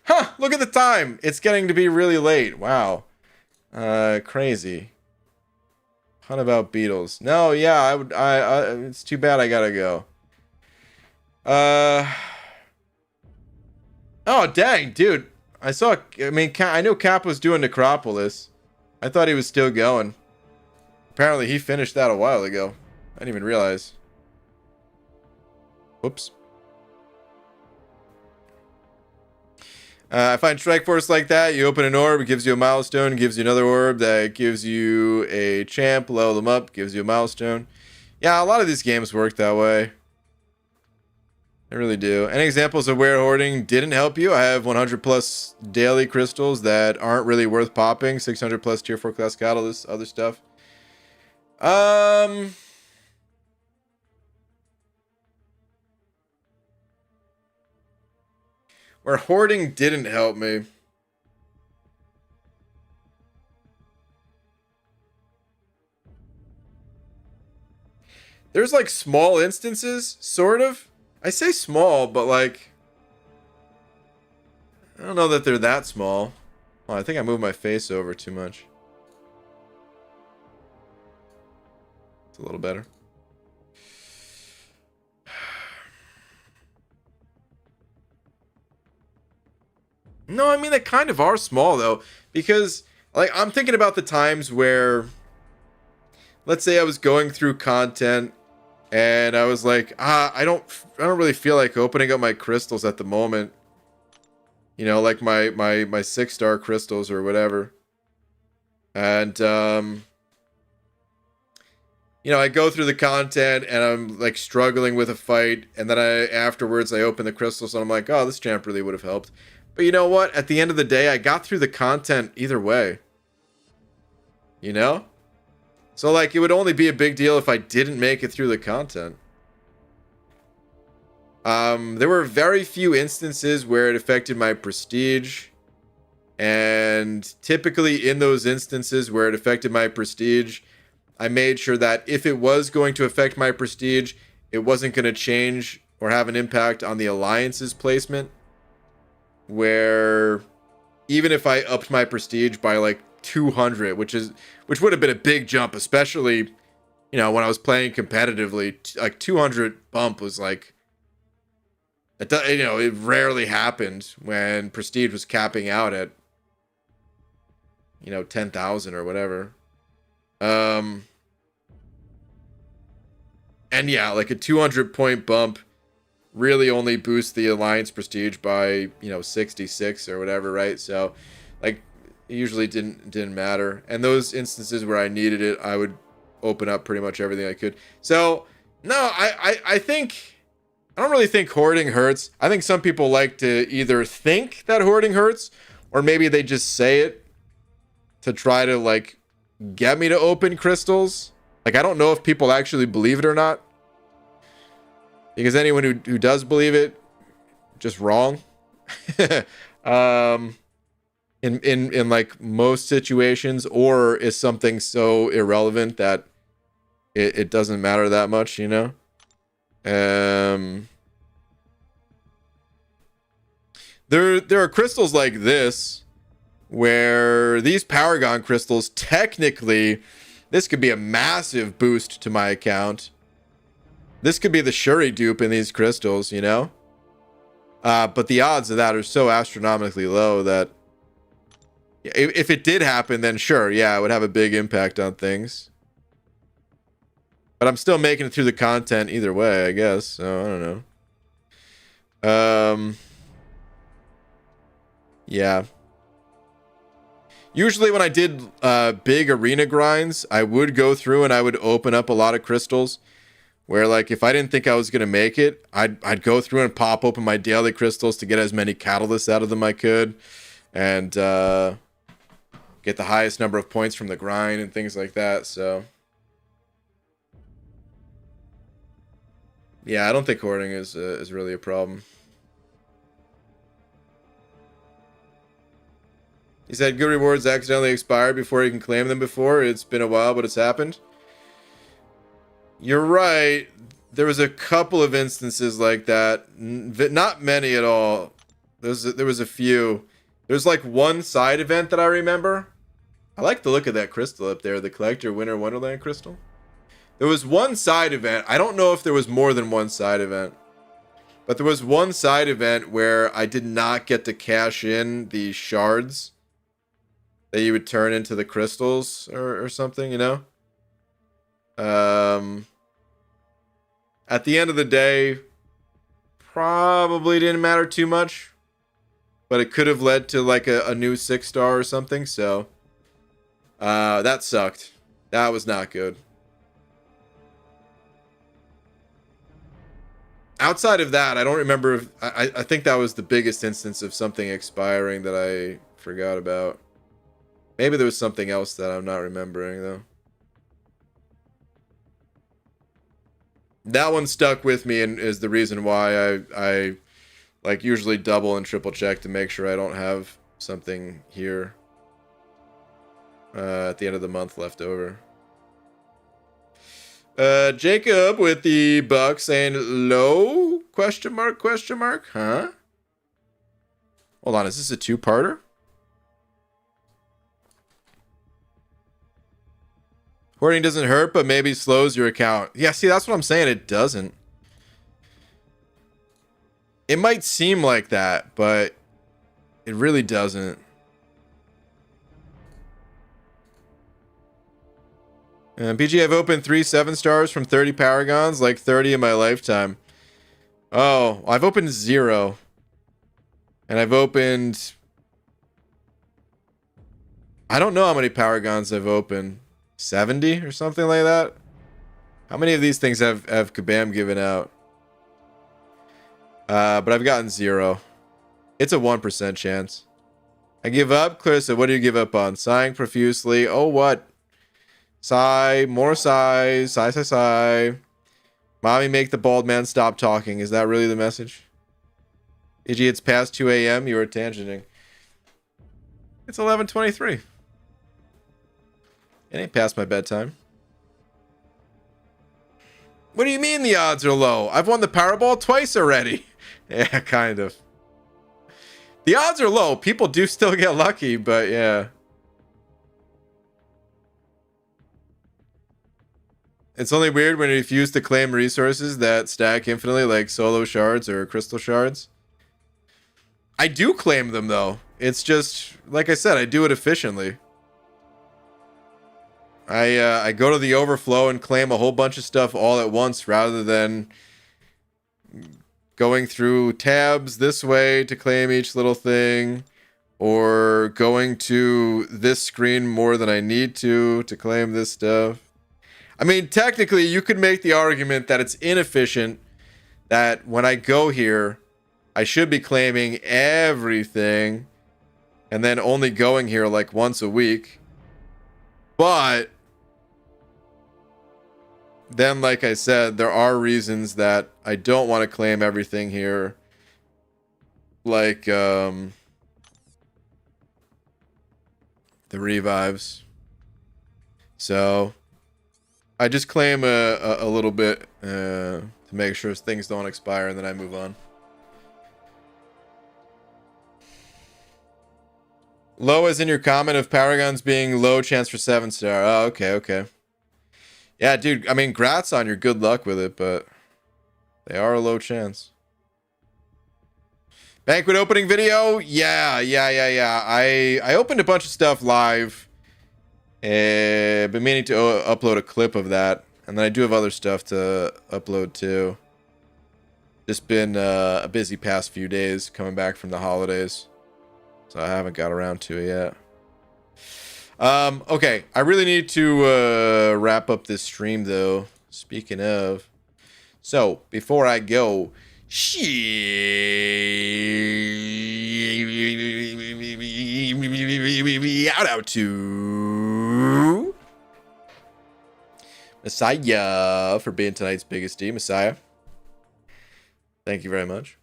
Huh, look at the time. It's getting to be really late. Wow. Crazy. Pun about Beatles. No, yeah, I would. It's too bad I gotta go. Oh, dang, dude. I know Cap was doing Necropolis. I thought he was still going. Apparently, he finished that a while ago. I didn't even realize. Whoops. I find Strike Force like that. You open an orb, it gives you a milestone, gives you another orb that gives you a champ, level them up, gives you a milestone. Yeah, a lot of these games work that way. They really do. Any examples of where hoarding didn't help you? I have 100 plus daily crystals that aren't really worth popping. 600 plus tier 4 class catalysts, other stuff. Where hoarding didn't help me. There's like small instances, sort of. I say small, but like, I don't know that they're that small. Oh, I think I moved my face over too much. It's a little better. No, I mean, they kind of are small though, because like I'm thinking about the times where, let's say I was going through content and I was like, I don't really feel like opening up my crystals at the moment. You know, like my 6-star crystals or whatever. And you know, I go through the content and I'm like struggling with a fight, and then afterwards I open the crystals and I'm like, oh, this champ really would have helped. But you know what? At the end of the day, I got through the content either way. You know? So like, it would only be a big deal if I didn't make it through the content. There were very few instances where it affected my prestige. And typically in those instances where it affected my prestige, I made sure that if it was going to affect my prestige, it wasn't going to change or have an impact on the alliance's placement. Where even if I upped my prestige by like 200, which would have been a big jump, especially, you know, when I was playing competitively, like 200 bump was like, you know, it rarely happened when prestige was capping out at, you know, 10,000 or whatever. And yeah, like a 200 point bump really only boosts the alliance prestige by, you know, 66 or whatever, right? So like, it usually didn't matter. And those instances where I needed it, I would open up pretty much everything I could. So no, I think, I don't really think hoarding hurts. I think some people like to either think that hoarding hurts, or maybe they just say it to try to like get me to open crystals. Like, I don't know if people actually believe it or not, because anyone who does believe it, just wrong. In like most situations, or is something so irrelevant that it doesn't matter that much, you know? There are crystals like this, where these Paragon crystals, technically, this could be a massive boost to my account. This could be the Shuri dupe in these crystals, you know? But the odds of that are so astronomically low that if it did happen, then sure, yeah, it would have a big impact on things. But I'm still making it through the content either way, I guess. So, I don't know. Yeah. Usually when I did big arena grinds, I would go through and I would open up a lot of crystals. Where, like, if I didn't think I was going to make it, I'd go through and pop open my daily crystals to get as many catalysts out of them I could. And get the highest number of points from the grind and things like that, so. Yeah, I don't think hoarding is really a problem. He said good rewards accidentally expired before you can claim them before. It's been a while, but it's happened. You're right. There was a couple of instances like that. Not many at all. There was a few. There's like one side event that I remember. I like the look of that crystal up there, the Collector Winter Wonderland crystal. There was one side event. I don't know if there was more than one side event. But there was one side event where I did not get to cash in the shards that you would turn into the crystals or something, you know? At the end of the day, probably didn't matter too much. But it could have led to like a new 6-star or something, so that sucked. That was not good. Outside of that, I don't remember if I think that was the biggest instance of something expiring that I forgot about. Maybe there was something else that I'm not remembering though. That one stuck with me and is the reason why I like usually double and triple check to make sure I don't have something here at the end of the month left over. Jacob with the buck saying low. Question mark? Question mark? Huh? Hold on, is this a two-parter? Hoarding doesn't hurt, but maybe slows your account. Yeah, see, that's what I'm saying. It doesn't. It might seem like that, but it really doesn't. PG, I've opened 3 7-stars from 30 Paragons, like 30 in my lifetime. Oh, I've opened 0. And I've opened... I don't know how many Paragons I've opened. 70 or something like that? How many of these things have Kabam given out? But I've gotten 0. It's a 1% chance. I give up? Clarissa, what do you give up on? Sighing profusely. Oh, what? Sigh. More sighs. Sigh, sigh, sigh. Mommy, make the bald man stop talking. Is that really the message? EG, it's past 2 a.m. You are tangenting. It's 11:23. It ain't past my bedtime. What do you mean the odds are low? I've won the Powerball twice already. Yeah, kind of. The odds are low. People do still get lucky, but yeah. It's only weird when you refuse to claim resources that stack infinitely, like solo shards or crystal shards. I do claim them, though. It's just, like I said, I do it efficiently. I go to the overflow and claim a whole bunch of stuff all at once rather than going through tabs this way to claim each little thing, or going to this screen more than I need to claim this stuff. I mean, technically, you could make the argument that it's inefficient, that when I go here, I should be claiming everything and then only going here like once a week. But then, like I said, there are reasons that I don't want to claim everything here. Like, the revives. So I just claim a little bit to make sure things don't expire, and then I move on. Low as in your comment of Paragons being low chance for 7-star. Oh, okay, okay. Yeah, dude, I mean, grats on your good luck with it, but they are a low chance. Banquet opening video? Yeah. I opened a bunch of stuff live. Been meaning to upload a clip of that. And then I do have other stuff to upload too. Just been a busy past few days coming back from the holidays. So I haven't got around to it yet. Okay, I really need to wrap up this stream though. Speaking of. So, before I go, shout out to Messiah for being tonight's biggest D. Messiah, thank you very much.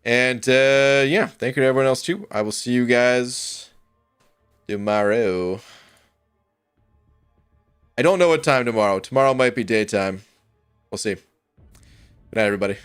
And yeah, thank you to everyone else too. I will see you guys tomorrow. I don't know what time tomorrow. Tomorrow might be daytime. We'll see. Good night, everybody.